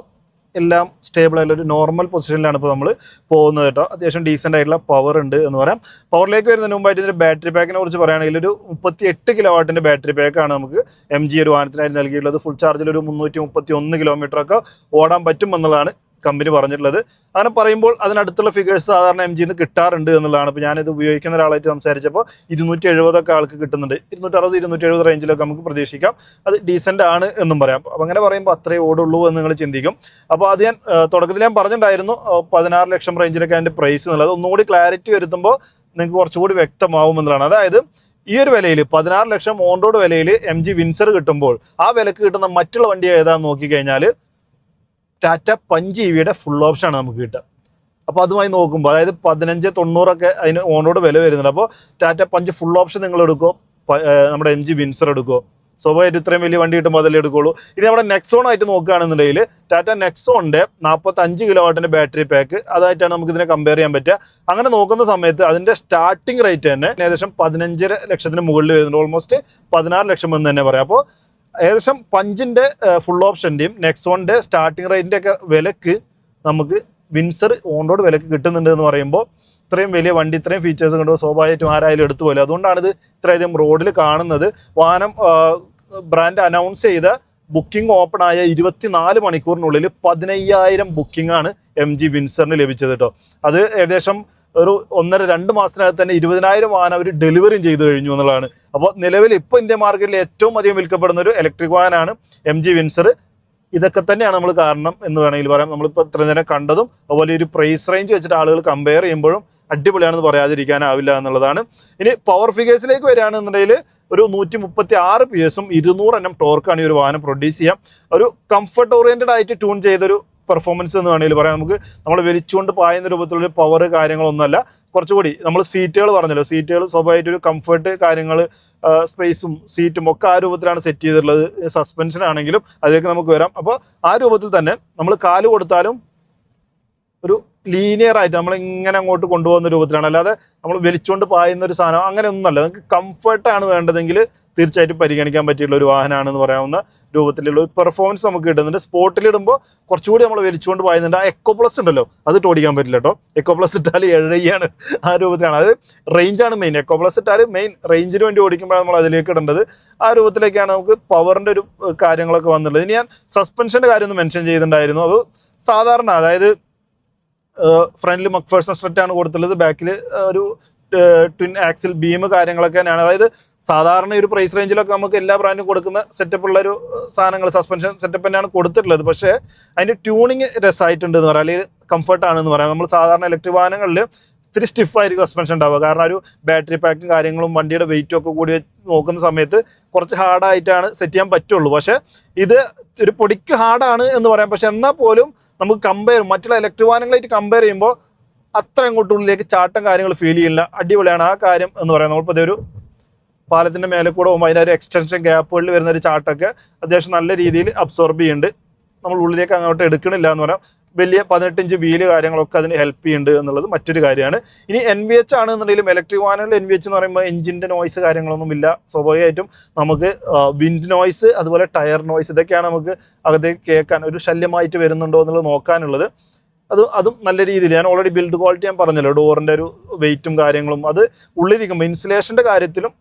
എല്ലാം സ്റ്റേബിൾ ആയിട്ടുള്ള ഒരു നോർമൽ പൊസിഷനിലാണ് ഇപ്പോൾ നമ്മൾ പോകുന്നത് കേട്ടോ. അത്യാവശ്യം ഡീസൻ്റ് ആയിട്ടുള്ള പവർ ഉണ്ട് എന്ന് പറയാം. പവറിലേക്ക് വരുന്നതിന് മുമ്പായിട്ട് ഇതിൻ്റെ ബാറ്ററി പാക്കിനെ കുറിച്ച് പറയുകയാണെങ്കിൽ ഒരു 38 കിലോവാട്ടിൻ്റെ ബാറ്ററി പാക്കാണ് നമുക്ക് MG ഒരു വാഹനത്തിനായിട്ട് നൽകിയിട്ടുള്ളത്. ഫുൾ ചാർജിൽ ഒരു 331 കിലോമീറ്ററൊക്കെ ഓടാൻ പറ്റും എന്നുള്ളതാണ് കമ്പനി പറഞ്ഞിട്ടുള്ളത്. അങ്ങനെ പറയുമ്പോൾ അതിനടുത്തുള്ള ഫിഗേഴ്സ് സാധാരണ MG നിന്ന് കിട്ടാറുണ്ട് എന്നുള്ളതാണ്. ഇപ്പോൾ ഞാനിത് ഉപയോഗിക്കുന്ന ഒരാളായിട്ട് സംസാരിച്ചപ്പോൾ 270 ആൾക്ക് കിട്ടുന്നുണ്ട്. 260-270 റേഞ്ചിലൊക്കെ നമുക്ക് പ്രതീക്ഷിക്കാം. അത് ഡീസൻ്റ് ആണ് എന്നും പറയാം. അപ്പോൾ അങ്ങനെ പറയുമ്പോൾ അത്രയേ ഓടുള്ളൂ എന്ന് നിങ്ങൾ ചിന്തിക്കും. അപ്പോൾ അത് ഞാൻ തുടക്കത്തിൽ ഞാൻ പറഞ്ഞിട്ടുണ്ടായിരുന്നു 16 ലക്ഷം റേഞ്ചിലൊക്കെ അതിൻ്റെ പ്രൈസ് എന്നുള്ളത്. ഒന്നുകൂടി ക്ലാരിറ്റി വരുത്തുമ്പോൾ നിങ്ങൾക്ക് കുറച്ചുകൂടി വ്യക്തമാവും എന്നുള്ളതാണ്. അതായത് ഈ ഒരു വിലയിൽ 16 ലക്ഷം ഓൺ റോഡ് വിലയിൽ MG വിൻസർ കിട്ടുമ്പോൾ ആ വിലക്ക് കിട്ടുന്ന മറ്റുള്ള വണ്ടി ഏതാണെന്ന് നോക്കിക്കഴിഞ്ഞാൽ ടാറ്റ പഞ്ച് EVയുടെ ഫുൾ ഓപ്ഷനാണ് നമുക്ക് കിട്ടുക. അപ്പോൾ അതുമായി നോക്കുമ്പോൾ അതായത് 1590 അതിന് ഓൺ റോഡ് വില വരുന്നുണ്ട്. അപ്പോൾ ടാറ്റ പഞ്ച് ഫുൾ ഓപ്ഷൻ നിങ്ങൾ എടുക്കുമോ, നമ്മുടെ MG വിൻസർ എടുക്കുമോ? സ്വാഭാവികമായിട്ട് ഇത്രയും വലിയ വണ്ടി കിട്ടുമ്പോൾ അതല്ലേ എടുക്കുള്ളൂ. ഇനി നമ്മുടെ നെക്സോൺ ആയിട്ട് നോക്കുകയാണെന്നുണ്ടെങ്കിൽ ടാറ്റ നെക്സോണിൻ്റെ 45 കിലോവാട്ടിൻ്റെ ബാറ്ററി പാക്ക് അതായിട്ടാണ് നമുക്ക് ഇതിനെ കമ്പയർ ചെയ്യാൻ പറ്റുക. അങ്ങനെ നോക്കുന്ന സമയത്ത് അതിൻ്റെ സ്റ്റാർട്ടിംഗ് റേറ്റ് തന്നെ ഏകദേശം 15 ലക്ഷത്തിന് മുകളിൽ വരുന്നുണ്ട്. ഓൾമോസ്റ്റ് 16 ലക്ഷം എന്ന് തന്നെ പറയാം. അപ്പോൾ ഏകദേശം പഞ്ചിൻ്റെ ഫുൾ ഓപ്ഷൻ്റെയും നെക്സോണിൻ്റെ സ്റ്റാർട്ടിംഗ് റേറ്റിൻ്റെ ഒക്കെ വിലക്ക് നമുക്ക് വിൻസർ ഓൺ റോഡ് വിലക്ക് കിട്ടുന്നുണ്ട് എന്ന് പറയുമ്പോൾ ഇത്രയും വലിയ വണ്ടി ഇത്രയും ഫീച്ചേഴ്സ് കണ്ടുമ്പോൾ സ്വാഭാവികമായിട്ടും ആരായാലും എടുത്തു പോലെ. അതുകൊണ്ടാണിത് ഇത്രയധികം റോഡിൽ കാണുന്നത്. വാഹനം ബ്രാൻഡ് അനൗൺസ് ചെയ്ത ബുക്കിംഗ് ഓപ്പൺ ആയ 24 മണിക്കൂറിനുള്ളിൽ 15,000 ബുക്കിംഗ് ആണ് MG വിൻസറിന് ലഭിച്ചത് കേട്ടോ. അത് ഏകദേശം ഒരു 1.5-2 മാസത്തിനകത്ത് തന്നെ 20,000 വാഹനം അവർ ഡെലിവറിയും ചെയ്തു കഴിഞ്ഞു എന്നുള്ളതാണ്. അപ്പോൾ നിലവിൽ ഇപ്പോൾ ഇന്ത്യൻ മാർക്കറ്റിൽ ഏറ്റവും അധികം വിൽക്കപ്പെടുന്ന ഒരു ഇലക്ട്രിക് വാഹനമാണ് MG വിൻസർ. ഇതൊക്കെ തന്നെയാണ് നമ്മൾ കാരണം എന്ന് വേണമെങ്കിൽ പറയാം. നമ്മളിപ്പോൾ ഇത്ര നേരം കണ്ടതും അതുപോലെ ഒരു പ്രൈസ് റേഞ്ച് വെച്ചിട്ട് ആളുകൾ കമ്പയർ ചെയ്യുമ്പോഴും അടിപൊളിയാണെന്ന് പറയാതിരിക്കാനാവില്ല എന്നുള്ളതാണ്. ഇനി പവർ ഫിഗേഴ്സിലേക്ക് വരികയാണെന്നുണ്ടെങ്കിൽ ഒരു 136 PS 200 Nm ടോർക്കാണ് ഈ ഒരു വാഹനം പ്രൊഡ്യൂസ് ചെയ്യാം. ഒരു കംഫർട്ട് ഓറിയൻറ്റഡ് ആയിട്ട് ട്യൂൺ ചെയ്തൊരു പെർഫോമൻസ് എന്ന് വേണമെങ്കിൽ പറയാം. നമുക്ക് നമ്മൾ വലിച്ചുകൊണ്ട് പായുന്ന രൂപത്തിലുള്ള പവർ കാര്യങ്ങളൊന്നുമല്ല. കുറച്ചുകൂടി നമ്മൾ സീറ്റുകൾ പറഞ്ഞല്ലോ, സീറ്റുകൾ സ്വാഭാവികമായിട്ട് ഒരു കംഫർട്ട് കാര്യങ്ങൾ സ്പേസും സീറ്റും ഒക്കെ ആ രൂപത്തിലാണ് സെറ്റ് ചെയ്തിട്ടുള്ളത്. സസ്പെൻഷൻ ആണെങ്കിലും അതിലേക്ക് നമുക്ക് വരാം. അപ്പോൾ ആ രൂപത്തിൽ തന്നെ നമ്മൾ കാല് കൊടുത്താലും ഒരു ലീനിയർ ആയിട്ട് നമ്മളിങ്ങനെ അങ്ങോട്ട് കൊണ്ടുപോകുന്ന രൂപത്തിലാണ്. അല്ലാതെ നമ്മൾ വലിച്ചുകൊണ്ട് പായുന്ന ഒരു സാധനം അങ്ങനെ ഒന്നുമല്ല. നമുക്ക് കംഫർട്ടാണ് വേണ്ടതെങ്കിൽ തീർച്ചയായിട്ടും പരിഗണിക്കാൻ പറ്റിയുള്ള ഒരു വാഹനമാണെന്ന് പറയാവുന്ന രൂപത്തിലുള്ള ഒരു പെർഫോമൻസ് നമുക്ക് കിട്ടുന്നുണ്ട്. സ്പോർട്ടിലിടുമ്പോൾ കുറച്ചുകൂടി നമ്മൾ വലിച്ചുകൊണ്ട് പായുന്നുണ്ട്. ആ എക്കോ പ്ലസ് ഉണ്ടല്ലോ, അത് ഓടിക്കാൻ പറ്റില്ല കേട്ടോ. എക്കോ പ്ലസ് ഇട്ടാൽ എഴയാണ് ആ രൂപത്തിലാണ്. അത് റേഞ്ചാണ് മെയിൻ. എക്കോ പ്ലസ് ഇട്ടാൽ മെയിൻ റേഞ്ചിന് വേണ്ടി ഓടിക്കുമ്പോഴാണ് നമ്മൾ അതിലേക്ക് ഇടേണ്ടത്. ആ രൂപത്തിലേക്കാണ് നമുക്ക് പവറിൻ്റെ ഒരു കാര്യങ്ങളൊക്കെ വന്നിട്ടുള്ളത്. ഇനി ഞാൻ സസ്പെൻഷൻ്റെ കാര്യം ഒന്ന് മെൻഷൻ ചെയ്തിട്ടുണ്ടായിരുന്നു. അത് സാധാരണ അതായത് ഫ്രണ്ടിൽ മക്ഫേഴ്സൺ സ്ട്രെറ്റാണ് കൊടുത്തിട്ടുള്ളത്. ബാക്കിൽ ഒരു ട്വിൻ ആക്സിൽ ബീം കാര്യങ്ങളൊക്കെ തന്നെയാണ്. അതായത് സാധാരണ ഒരു പ്രൈസ് റേഞ്ചിലൊക്കെ നമുക്ക് എല്ലാ ബ്രാൻഡും കൊടുക്കുന്ന സെറ്റപ്പുള്ളൊരു സാധനങ്ങൾ സസ്പെൻഷൻ സെറ്റപ്പ് തന്നെയാണ് കൊടുത്തിട്ടുള്ളത്. പക്ഷേ അതിൻ്റെ ട്യൂണിങ് രസമായിട്ടുണ്ട് എന്ന് പറയാം, അല്ലെങ്കിൽ കംഫർട്ടാണെന്ന് പറയാം. നമ്മൾ സാധാരണ ഇലക്ട്രിക് വാഹനങ്ങളിൽ ഇത്തിരി സ്റ്റിഫായിരിക്കും സസ്പെൻഷൻ ഉണ്ടാവുക. കാരണം ഒരു ബാറ്ററി പാക്കും കാര്യങ്ങളും വണ്ടിയുടെ വെയിറ്റും ഒക്കെ കൂടി നോക്കുന്ന സമയത്ത് കുറച്ച് ഹാർഡായിട്ടാണ് സെറ്റ് ചെയ്യാൻ പറ്റുള്ളൂ. പക്ഷേ ഇത് ഒരു പൊടിക്ക് ഹാർഡാണ് എന്ന് പറയാം. പക്ഷെ എന്നാൽ പോലും നമുക്ക് മറ്റുള്ള ഇലക്ട്രിക് വാഹനങ്ങളായിട്ട് കമ്പയർ ചെയ്യുമ്പോൾ അത്ര അങ്ങോട്ടുള്ളിലേക്ക് ചാട്ടം കാര്യങ്ങൾ ഫീൽ ചെയ്യില്ല. അടിപൊളിയാണ് ആ കാര്യം എന്ന് പറയാം. നമ്മളിപ്പോൾ ഒരു പാലത്തിൻ്റെ മേലെ കൂടെ പോകുമ്പോൾ അതിൻ്റെ ഒരു എക്സ്റ്റൻഷൻ ഗ്യാപ്പുകളിൽ വരുന്ന ഒരു ചാട്ടൊക്കെ അത്യാവശ്യം നല്ല രീതിയിൽ അബ്സോർബ് ചെയ്യുന്നുണ്ട്. നമ്മൾ ഉള്ളിലേക്ക് അങ്ങോട്ട് എടുക്കണില്ല എന്ന് പറയാം. വലിയ 18 ഇഞ്ച് വീല് കാര്യങ്ങളൊക്കെ അതിന് ഹെൽപ്പ് ചെയ്യുന്നുണ്ട് എന്നുള്ളത് മറ്റൊരു കാര്യമാണ്. ഇനി NVH ആണെന്നുണ്ടെങ്കിലും ഇലക്ട്രിക് വാഹനങ്ങളിൽ NVH എന്ന് പറയുമ്പോൾ എഞ്ചിൻ്റെ നോയ്സ് കാര്യങ്ങളൊന്നും ഇല്ല. സ്വാഭാവികമായിട്ടും നമുക്ക് വിൻഡ് നോയ്സ് അതുപോലെ ടയർ നോയ്സ് ഇതൊക്കെയാണ് നമുക്ക് അകത്തേക്ക് കേൾക്കാൻ ഒരു ശല്യമായിട്ട് വരുന്നുണ്ടോ എന്നുള്ളത് നോക്കാനുള്ളത്. അതും നല്ല രീതിയിൽ ഞാൻ ഓൾറെഡി ബിൽഡ് ക്വാളിറ്റി ഞാൻ പറഞ്ഞല്ലോ, ഡോറിൻ്റെ ഒരു വെയിറ്റും കാര്യങ്ങളും അത് ഉള്ളിരിക്കുമ്പോൾ ഇൻസുലേഷൻ്റെ കാര്യത്തിലും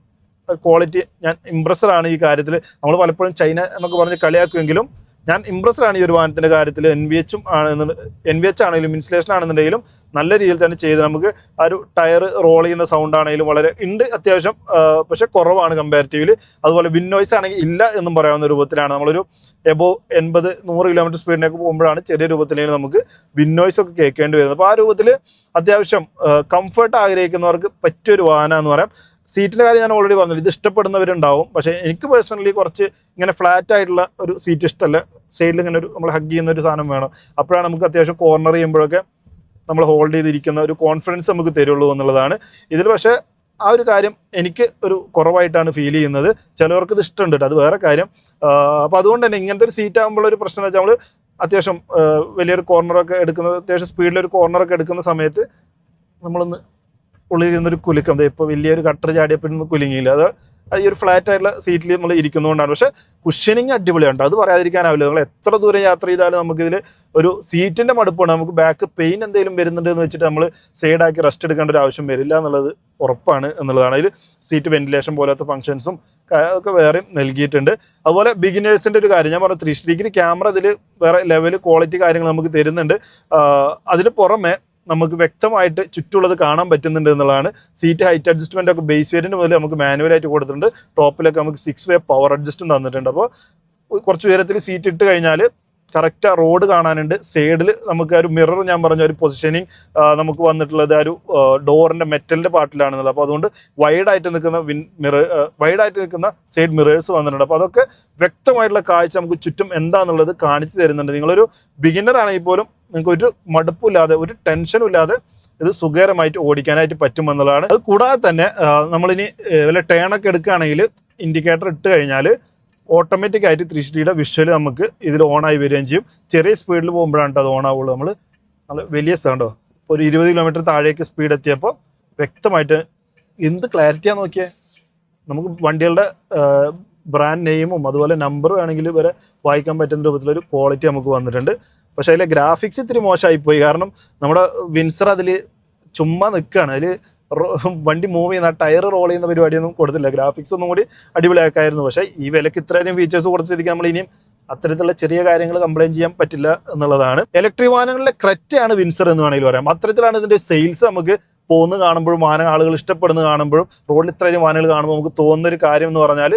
ക്വാളിറ്റി ഞാൻ ഇംപ്രസ്ഡാണ് ഈ കാര്യത്തിൽ. നമ്മൾ പലപ്പോഴും ചൈന എന്നൊക്കെ പറഞ്ഞ് കളിയാക്കുമെങ്കിലും ഞാൻ ഇംപ്രസ്ഡ് ആണ് ഈ ഒരു വാഹനത്തിൻ്റെ കാര്യത്തിൽ. NVH ആണെങ്കിലും ഇൻസുലേഷൻ ആണെന്നുണ്ടെങ്കിലും നല്ല രീതിയിൽ തന്നെ ചെയ്ത് നമുക്ക് ആ ഒരു ടയർ റോൾ ചെയ്യുന്ന സൗണ്ട് ആണെങ്കിലും വളരെ ഉണ്ട് അത്യാവശ്യം, പക്ഷെ കുറവാണ് കമ്പാരിറ്റീവ്ലി. അതുപോലെ വിൻ നോയ്സ് ആണെങ്കിൽ ഇല്ല എന്നും പറയാവുന്ന രൂപത്തിലാണ്. നമ്മളൊരു എബോ 80-100 കിലോമീറ്റർ സ്പീഡിനൊക്കെ പോകുമ്പോഴാണ് ചെറിയ രൂപത്തിലേക്ക് നമുക്ക് വിൻ നോയ്സ് ഒക്കെ കേൾക്കേണ്ടി വരുന്നത്. അപ്പോൾ ആ രൂപത്തിൽ അത്യാവശ്യം കംഫർട്ട് ആഗ്രഹിക്കുന്നവർക്ക് പറ്റിയൊരു വാഹനം എന്ന് പറയാം. സീറ്റിൻ്റെ കാര്യം ഞാൻ ഓൾറെഡി പറഞ്ഞു, ഇത് ഇഷ്ടപ്പെടുന്നവരുണ്ടാവും. പക്ഷേ എനിക്ക് പേഴ്സണലി കുറച്ച് ഇങ്ങനെ ഫ്ലാറ്റ് ആയിട്ടുള്ള ഒരു സീറ്റ് ഇഷ്ടമല്ല. സൈഡിൽ ഇങ്ങനെ ഒരു നമ്മൾ ഹഗ് ചെയ്യുന്ന ഒരു സാധനം വേണം. അപ്പോഴാണ് നമുക്ക് അത്യാവശ്യം കോർണർ ചെയ്യുമ്പോഴൊക്കെ നമ്മൾ ഹോൾഡ് ചെയ്തിരിക്കുന്ന ഒരു കോൺഫിഡൻസ് നമുക്ക് തരുള്ളൂ എന്നുള്ളതാണ്. ഇതിൽ പക്ഷേ ആ ഒരു കാര്യം എനിക്ക് ഒരു കുറവായിട്ടാണ് ഫീൽ ചെയ്യുന്നത്. ചിലവർക്ക് ഇത് ഇഷ്ടമുണ്ട് കേട്ടോ, അത് വേറെ കാര്യം. അപ്പോൾ അതുകൊണ്ട് തന്നെ ഇങ്ങനത്തെ ഒരു സീറ്റ് ആകുമ്പോൾ ഒരു പ്രശ്നം എന്ന് വെച്ചാൽ നമ്മൾ അത്യാവശ്യം വലിയൊരു കോർണറൊക്കെ എടുക്കുന്നത്, അത്യാവശ്യം സ്പീഡിലൊരു കോർണറൊക്കെ എടുക്കുന്ന സമയത്ത് നമ്മളൊന്ന് ഉള്ളിൽ ഇരുന്നൊരു കുലുക്കം, ഇപ്പോൾ വലിയൊരു കട്ടർ ചാടിയപ്പോഴൊന്നും കുലുങ്ങിയില്ല. അത് ഈ ഒരു ഫ്ലാറ്റ് ആയിട്ടുള്ള സീറ്റിൽ നമ്മൾ ഇരിക്കുന്നതുകൊണ്ടാണ്. പക്ഷേ കുഷ്യനിങ് അടിപൊളിയാണ്, അത് പറയാതിരിക്കാനാവില്ല. നമ്മൾ എത്ര ദൂരം യാത്ര ചെയ്താലും നമുക്കിതിൽ ഒരു സീറ്റിൻ്റെ മടുപ്പാണ്. നമുക്ക് ബാക്ക് പെയിൻ എന്തെങ്കിലും വരുന്നുണ്ട് എന്ന് വെച്ചിട്ട് നമ്മൾ സൈഡാക്കി റെസ്റ്റ് എടുക്കേണ്ട ഒരു ആവശ്യം വരില്ല എന്നുള്ളത് ഉറപ്പാണ് എന്നുള്ളതാണ്. അതിൽ സീറ്റ് വെന്റിലേഷൻ പോലത്തെ ഫംഗ്ഷൻസും ഒക്കെ വേറെയും നൽകിയിട്ടുണ്ട്. അതുപോലെ ബിഗിനേഴ്സിൻ്റെ ഒരു കാര്യം ഞാൻ പറഞ്ഞു, 360 ക്യാമറ ഇതിൽ വേറെ ലെവൽ ക്വാളിറ്റി കാര്യങ്ങൾ നമുക്ക് തരുന്നുണ്ട്. അതിന് പുറമെ നമുക്ക് വ്യക്തമായിട്ട് ചുറ്റുള്ളത് കാണാൻ പറ്റുന്നുണ്ട് എന്നുള്ളതാണ്. സീറ്റ് ഹൈറ്റ് അഡ്ജസ്റ്റ്മെൻ്റ് ഒക്കെ ബേസ് വേരിയൻറ്റ് മുതൽ നമുക്ക് മാനുവലായിട്ട് കൊടുത്തിട്ടുണ്ട്. ടോപ്പിലൊക്കെ നമുക്ക് 6 വേ പവർ അഡ്ജസ്റ്റും തന്നിട്ടുണ്ട്. അപ്പോൾ കുറച്ച് ഉയരത്തിൽ സീറ്റ് ഇട്ട് കഴിഞ്ഞാൽ കറക്റ്റ് ആ റോഡ് കാണാനുണ്ട്. സൈഡിൽ നമുക്ക് ആ ഒരു മിറർ, ഞാൻ പറഞ്ഞ ഒരു പൊസിഷനിങ് നമുക്ക് വന്നിട്ടുള്ളത് ആ ഒരു ഡോറിൻ്റെ മെറ്റലിൻ്റെ പാർട്ടിലാണെന്നുള്ളത്. അപ്പോൾ അതുകൊണ്ട് വൈഡായിട്ട് നിൽക്കുന്ന സൈഡ് മിറേഴ്സ് വന്നിട്ടുണ്ട്. അപ്പോൾ അതൊക്കെ വ്യക്തമായിട്ടുള്ള കാഴ്ച നമുക്ക് ചുറ്റും എന്താണെന്നുള്ളത് കാണിച്ചു തരുന്നുണ്ട്. നിങ്ങളൊരു ബിഗിനർ ആണെങ്കിൽ പോലും നിങ്ങൾക്ക് ഒരു മടുപ്പില്ലാതെ ഒരു ടെൻഷനും ഇല്ലാതെ ഇത് സുഖകരമായിട്ട് ഓടിക്കാനായിട്ട് പറ്റുമെന്നുള്ളതാണ്. അത് കൂടാതെ തന്നെ നമ്മളിനി വല്ല ടേണൊക്കെ എടുക്കുകയാണെങ്കിൽ ഇൻഡിക്കേറ്റർ ഇട്ട് കഴിഞ്ഞാൽ ഓട്ടോമാറ്റിക് ആയിട്ട് 360യുടെ വിഷ്വൽ നമുക്ക് ഇതിൽ ഓണായി വരികയും ചെയ്യും. ചെറിയ സ്പീഡിൽ പോകുമ്പോഴാണ് അത് ഓൺ ആവുള്ളൂ. നമ്മൾ വലിയ സ്ഥലമുണ്ടോ ഒരു 20 കിലോമീറ്റർ താഴേക്ക് സ്പീഡ് എത്തിയപ്പോൾ വ്യക്തമായിട്ട് എന്ത് ക്ലാരിറ്റിയാന്ന് നോക്കിയേ. നമുക്ക് വണ്ടികളുടെ ബ്രാൻഡ് നെയിമും അതുപോലെ നമ്പറും വേണമെങ്കിൽ വരെ വായിക്കാൻ പറ്റുന്ന രൂപത്തിലൊരു ക്വാളിറ്റി നമുക്ക് വന്നിട്ടുണ്ട്. പക്ഷേ അതിലെ ഗ്രാഫിക്സ് ഇത്തിരി മോശമായിപ്പോയി. കാരണം നമ്മുടെ വിൻസർ അതിൽ ചുമ്മാ നിൽക്കുകയാണ്. അതിൽ വണ്ടി മൂവ് ചെയ്യുന്ന ടയർ റോൾ ചെയ്യുന്ന പരിപാടിയൊന്നും കൊടുത്തില്ല. ഗ്രാഫിക്സ് ഒന്നും കൂടി അടിപൊളിയാക്കായിരുന്നു. പക്ഷേ ഈ വിലക്ക് ഇത്രയധികം ഫീച്ചേഴ്സ് കൊടുത്തിരിക്കാൻ നമ്മൾ ഇനിയും അത്തരത്തിലുള്ള ചെറിയ കാര്യങ്ങൾ കംപ്ലയിൻറ്റ് ചെയ്യാൻ പറ്റില്ല എന്നുള്ളതാണ്. ഇലക്ട്രിക് വാഹനങ്ങളിലെ ക്രെറ്റയാണ് വിൻസർ എന്ന് വേണമെങ്കിൽ പറയാം. അത്തരത്തിലാണ് ഇതിൻ്റെ സെയിൽസ് നമുക്ക് പോകുന്നത് കാണുമ്പോഴും ആളുകൾ ഇഷ്ടപ്പെടുന്നത് കാണുമ്പോഴും റോഡിൽ ഇത്രയധികം വാഹനങ്ങൾ കാണുമ്പോൾ നമുക്ക് തോന്നുന്നൊരു കാര്യം എന്ന് പറഞ്ഞാൽ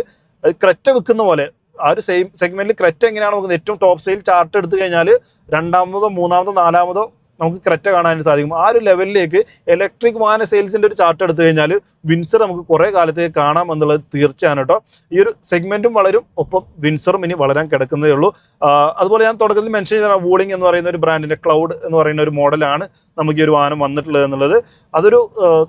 ക്രെറ്റ വിൽക്കുന്ന പോലെ ആ ഒരു സെയിം സെഗ്മെന്റിൽ ക്രെറ്റ എങ്ങനെയാണ് നമുക്ക് ഏറ്റവും ടോപ്പ് സെയിൽ ചാർട്ട് എടുത്തു കഴിഞ്ഞാൽ രണ്ടാമതോ മൂന്നാമതോ നാലാമതോ നമുക്ക് ക്രെറ്റ കാണാൻ സാധിക്കും. ആ ഒരു ലെവലിലേക്ക് ഇലക്ട്രിക് വാഹന സെയിൽസിൻ്റെ ഒരു ചാർട്ട് എടുത്തു കഴിഞ്ഞാൽ വിൻസർ നമുക്ക് കുറേ കാലത്തേക്ക് കാണാം എന്നുള്ളത് തീർച്ചയാണ് കേട്ടോ. ഈ ഒരു സെഗ്മെന്റും വളരും, ഒപ്പം വിൻസറും ഇനി വളരാൻ കിടക്കുന്നതേ ഉള്ളൂ. അതുപോലെ ഞാൻ തുടക്കത്തിൽ മെൻഷൻ ചെയ്ത വൂളിംഗ് എന്ന് പറയുന്ന ഒരു ബ്രാൻഡിൻ്റെ ക്ലൗഡ് എന്ന് പറയുന്ന ഒരു മോഡലാണ് നമുക്ക് ഈ ഒരു വാഹനം വന്നിട്ടുള്ളത് എന്നുള്ളത്. അതൊരു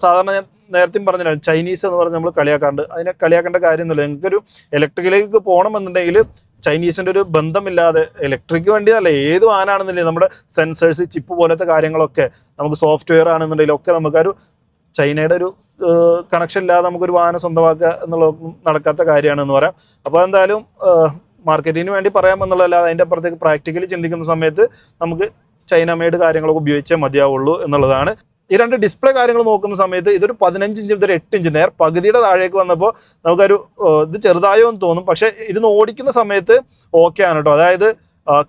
സാധാരണ ഞാൻ നേരത്തെയും പറഞ്ഞില്ല, ചൈനീസ് എന്ന് പറഞ്ഞ് നമ്മൾ കളിയാക്കാറുണ്ട്. അതിനെ കളിയാക്കേണ്ട കാര്യമൊന്നുമില്ല. നിങ്ങൾക്കൊരു ഇലക്ട്രിക്കിലേക്ക് പോകണമെന്നുണ്ടെങ്കിൽ ചൈനീസിൻ്റെ ഒരു ബന്ധമില്ലാതെ ഇലക്ട്രിക് വണ്ടി അല്ല ഏത് വാഹനമാണെന്നുണ്ടെങ്കിൽ നമ്മുടെ സെൻസേഴ്സ് ചിപ്പ് പോലത്തെ കാര്യങ്ങളൊക്കെ നമുക്ക് സോഫ്റ്റ്വെയർ ആണെന്നുണ്ടെങ്കിലും ഒക്കെ നമുക്കൊരു ചൈനയുടെ ഒരു കണക്ഷൻ ഇല്ലാതെ നമുക്കൊരു വാഹനം സ്വന്തമാക്കുക എന്നുള്ളത് നടക്കാത്ത കാര്യമാണെന്ന് പറയാം. അപ്പോൾ എന്തായാലും മാർക്കറ്റിങ്ങിന് വേണ്ടി പറയാമെന്നുള്ളതല്ലാതെ അതിൻ്റെ അപ്പുറത്തേക്ക് പ്രാക്ടിക്കലി ചിന്തിക്കുന്ന സമയത്ത് നമുക്ക് ചൈന മെയ്ഡ് കാര്യങ്ങളൊക്കെ ഉപയോഗിച്ചേ മതിയാവുള്ളൂ എന്നുള്ളതാണ്. ഈ രണ്ട് ഡിസ്പ്ലേ കാര്യങ്ങൾ നോക്കുന്ന സമയത്ത് ഇതൊരു 15 ഇഞ്ച് മുതൽ 8 ഇഞ്ച് നേർ പകുതിയുടെ താഴേക്ക് വന്നപ്പോൾ നമുക്കൊരു ഇത് ചെറുതായോ എന്ന് തോന്നും. പക്ഷേ ഇരുന്ന് ഓടിക്കുന്ന സമയത്ത് ഓക്കെ ആണ് കേട്ടോ. അതായത്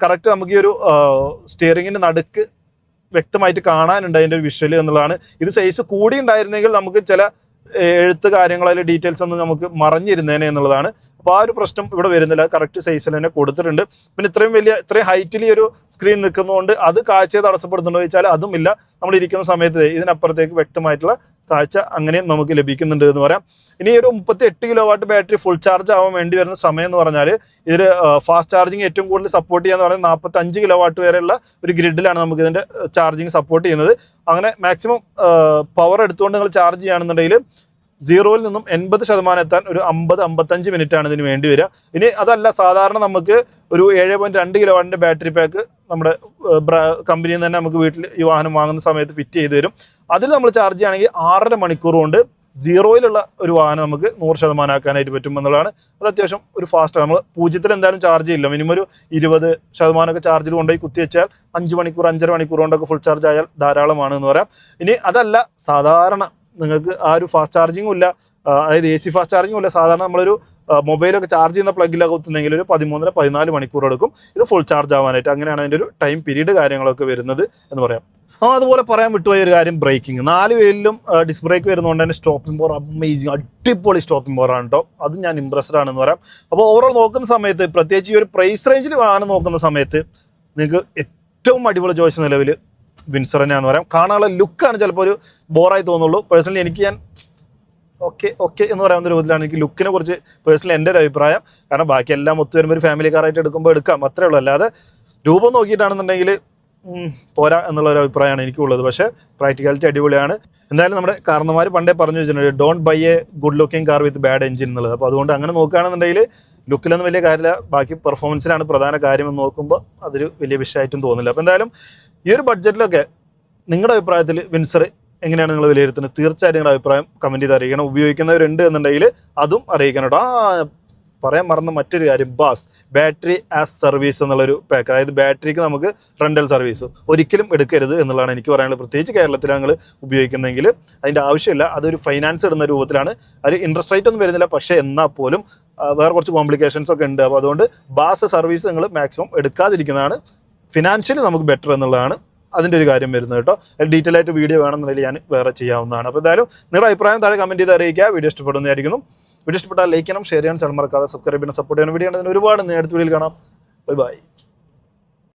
കറക്റ്റ് നമുക്ക് ഈ ഒരു സ്റ്റിയറിങ്ങിൻ്റെ നടുക്ക് വ്യക്തമായിട്ട് കാണാനുണ്ട് അതിൻ്റെ ഒരു വിഷ്വൽ എന്നുള്ളതാണ്. ഇത് സൈസ് കൂടി ഉണ്ടായിരുന്നെങ്കിൽ നമുക്ക് ചില എഴുത്ത് കാര്യങ്ങൾ അതിൽ ഡീറ്റെയിൽസ് ഒന്നും നമുക്ക് മറഞ്ഞിരുന്നേനെ എന്നുള്ളതാണ്. അപ്പോൾ ആ ഒരു പ്രശ്നം ഇവിടെ വരുന്നില്ല, കറക്റ്റ് സൈസിൽ തന്നെ കൊടുത്തിട്ടുണ്ട്. പിന്നെ ഇത്രയും ഹൈറ്റിൽ ഈ ഒരു സ്ക്രീൻ നിൽക്കുന്നതുകൊണ്ട് അത് കാഴ്ചയെ തടസ്സപ്പെടുന്നുണ്ടോ ചോദിച്ചാൽ അതും ഇല്ല. നമ്മൾ ഇരിക്കുന്ന സമയത്ത് ഇതിനപ്പുറത്തേക്ക് വ്യക്തമായിട്ടുള്ള കാഴ്ച അങ്ങനെയും നമുക്ക് ലഭിക്കുന്നുണ്ട് എന്ന് പറയാം. ഇനി ഒരു 38 kilo watt battery full charge ആവാൻ വേണ്ടി വരുന്ന സമയം എന്ന് പറഞ്ഞാൽ ഇതിൽ ഫാസ്റ്റ് ചാർജിങ് ഏറ്റവും കൂടുതൽ സപ്പോർട്ട് ചെയ്യാന്ന് പറയുന്നത് 45 കിലോ വാട്ട് വരെയുള്ള ഒരു ഗ്രിഡിലാണ് നമുക്ക് ഇതിൻ്റെ ചാർജിങ് സപ്പോർട്ട് ചെയ്യുന്നത്. അങ്ങനെ മാക്സിമം പവർ എടുത്തുകൊണ്ട് നിങ്ങൾ ചാർജ് ചെയ്യുകയാണെന്നുണ്ടെങ്കിൽ 0-ൽ നിന്നും 80% എത്താൻ ഒരു 50-55 മിനിറ്റാണ് ഇതിന് വേണ്ടി വരിക. ഇനി അതല്ല, സാധാരണ നമുക്ക് ഒരു 7.2 കിലോ വാട്ടിൻ്റെ ബാറ്ററി പാക്ക് നമ്മുടെ കമ്പനിയിൽ നിന്ന് തന്നെ നമുക്ക് വീട്ടിൽ ഈ വാഹനം വാങ്ങുന്ന സമയത്ത് ഫിറ്റ് ചെയ്ത് തരും. അതിൽ നമ്മൾ ചാർജ് ചെയ്യുകയാണെങ്കിൽ 6.5 മണിക്കൂർ കൊണ്ട് 0-ലുള്ള ഒരു വാഹനം നമുക്ക് 100% ആക്കാനായിട്ട് പറ്റും എന്നുള്ളതാണ്. അത് അത്യാവശ്യം ഒരു ഫാസ്റ്റാണ്. നമ്മൾ 0-ൽ എന്തായാലും ചാർജ് ചെയ്യില്ല, മിനിമം ഒരു 20% ചാർജിൽ കൊണ്ടുപോയി കുത്തിവെച്ചാൽ 5 മണിക്കൂർ 5.5 മണിക്കൂർ കൊണ്ടൊക്കെ ഫുൾ ചാർജ് ആയാൽ ധാരാളമാണ് എന്ന് പറയാം. ഇനി അതല്ല, സാധാരണ നിങ്ങൾക്ക് ആ ഒരു ഫാസ്റ്റ് ചാർജിങ്ങും ഇല്ല, അതായത് AC ഫാസ്റ്റ് ചാർജിങ്ങും ഇല്ല. സാധാരണ നമ്മളൊരു മൊബൈലൊക്കെ ചാർജ് ചെയ്യുന്ന പ്ലഗിലൊക്കെ കുത്തുന്നെങ്കിൽ ഒരു 13-14 മണിക്കൂർ എടുക്കും ഇത് ഫുൾ ചാർജ് ആവാനായിട്ട്. അങ്ങനെയാണ് അതിൻ്റെ ഒരു ടൈം പീരീഡ് കാര്യങ്ങളൊക്കെ വരുന്നത് എന്ന് പറയാം. അതുപോലെ പറയാൻ വിട്ടുപോയ ഒരു കാര്യം, ബ്രേക്കിംഗ്. 4 വീലിലും ഡിസ്ക് ബ്രേക്ക് വരുന്നതുകൊണ്ട് തന്നെ സ്റ്റോപ്പിംഗ് പവർ അമേസിങ്, അടിപൊളി സ്റ്റോപ്പിംഗ് പവറാണ് കേട്ടോ. അത് ഞാൻ ഇമ്പ്രസ്ഡ് ആണെന്ന് പറയാം. അപ്പോൾ ഓവറോൾ നോക്കുന്ന സമയത്ത്, പ്രത്യേകിച്ച് ഈ ഒരു പ്രൈസ് റേഞ്ചിൽ വാഹനം നോക്കുന്ന സമയത്ത് നിങ്ങൾക്ക് ഏറ്റവും അടിപൊളി ചോയ്സ് നിലവിൽ വിൻസർ തന്നെയാണെന്ന് പറയാം. കാണാനുള്ള ലുക്കാണ് ചിലപ്പോൾ ഒരു ബോറായി തോന്നുള്ളൂ. പേഴ്സണലി എനിക്ക് ഞാൻ ഓക്കെ എന്ന് പറയാവുന്ന രൂപത്തിലാണ് എനിക്ക് ലുക്കിനെ കുറിച്ച് പേഴ്സണലി എൻ്റെ ഒരു അഭിപ്രായം. കാരണം ബാക്കി എല്ലാം ഒത്തു വരുമ്പോൾ ഒരു ഫാമിലി കാറായിട്ട് എടുക്കുമ്പോൾ എടുക്കാം, അത്രേ ഉള്ളൂ. അല്ലാതെ രൂപം നോക്കിയിട്ടാണെന്നുണ്ടെങ്കിൽ പോരാ എന്നുള്ളൊരു അഭിപ്രായമാണ് എനിക്കുള്ളത്. പക്ഷേ പ്രാക്ടിക്കാലിറ്റി അടിപൊളിയാണ്. എന്തായാലും നമ്മുടെ കാരണന്മാർ പണ്ടേ പറഞ്ഞു വെച്ചിട്ടുണ്ട്, don't buy a good looking car with bad engine എന്നുള്ളത്. അപ്പോൾ അതുകൊണ്ട് അങ്ങനെ നോക്കുകയാണെന്നുണ്ടെങ്കിൽ ലുക്കിലൊന്നും വലിയ കാര്യമില്ല, ബാക്കി പെർഫോമൻസിലാണ് പ്രധാന കാര്യം എന്ന് നോക്കുമ്പോൾ അതൊരു വലിയ വിഷയമായിട്ടും തോന്നില്ല. അപ്പോൾ എന്തായാലും ഈ ഒരു ബഡ്ജറ്റിലൊക്കെ നിങ്ങളുടെ അഭിപ്രായത്തിൽ വിൻസർ എങ്ങനെയാണ് നിങ്ങൾ വിലയിരുത്തുന്നത്? തീർച്ചയായിട്ടും നിങ്ങളുടെ അഭിപ്രായം കമൻറ്റ് ചെയ്ത് അറിയിക്കണം. ഉപയോഗിക്കുന്നവരുണ്ട് എന്നുണ്ടെങ്കിൽ അതും അറിയിക്കണം കേട്ടോ. പറയാൻ മറന്ന മറ്റൊരു കാര്യം, ബാസ് ബാറ്ററി ആസ് സർവീസ് എന്നുള്ളൊരു പാക്ക്, അതായത് ബാറ്ററിക്ക് നമുക്ക് റെൻ്റൽ സർവീസ് ഒരിക്കലും എടുക്കരുത് എന്നുള്ളതാണ് എനിക്ക് പറയാനുള്ളത്. പ്രത്യേകിച്ച് കേരളത്തിൽ ഞങ്ങൾ ഉപയോഗിക്കുന്നെങ്കിൽ അതിൻ്റെ ആവശ്യമില്ല. അതൊരു ഫൈനാൻസ് ഇടുന്ന രൂപത്തിലാണ്. അതിൽ ഇൻട്രസ്റ്റ് റേറ്റ് ഒന്നും വരുന്നില്ല, പക്ഷേ എന്നാൽ പോലും വേറെ കുറച്ച് കോംപ്ലിക്കേഷൻസ് ഒക്കെ ഉണ്ട്. അപ്പോൾ അതുകൊണ്ട് ബാസ് സർവീസ് നിങ്ങൾ മാക്സിമം എടുക്കാതിരിക്കുന്നതാണ് ഫിനാൻഷ്യലി നമുക്ക് ബെറ്റർ എന്നുള്ളതാണ് അതിൻ്റെ ഒരു കാര്യം വരുന്നത് കേട്ടോ. ഡീറ്റെയിൽ ആയിട്ട് വീഡിയോ വേണമെന്നുണ്ടെങ്കിൽ ഞാൻ വേറെ ചെയ്യാവുന്നതാണ്. അപ്പോൾ എന്തായാലും നിങ്ങളുടെ അഭിപ്രായം താഴെ കമൻറ്റ് ചെയ്ത് അറിയിക്കുക. വീഡിയോ ഇഷ്ടപ്പെടുന്നതായിരിക്കുന്നു. വീഡിയോ ഇഷ്ടപ്പെട്ടാൽ ലൈക്ക് ചെയ്യണം, ഷെയർ ചെയ്യണം, ചാനൽ മറക്കാതെ സബ്സ്ക്രൈബ് ചെയ്യണം, സപ്പോർട്ട് ചെയ്യണം. വീഡിയോ ഉണ്ടെങ്കിൽ ഒരുപാട് നേരത്തെ വീഡിയോയിൽ കാണാം. Bye bye.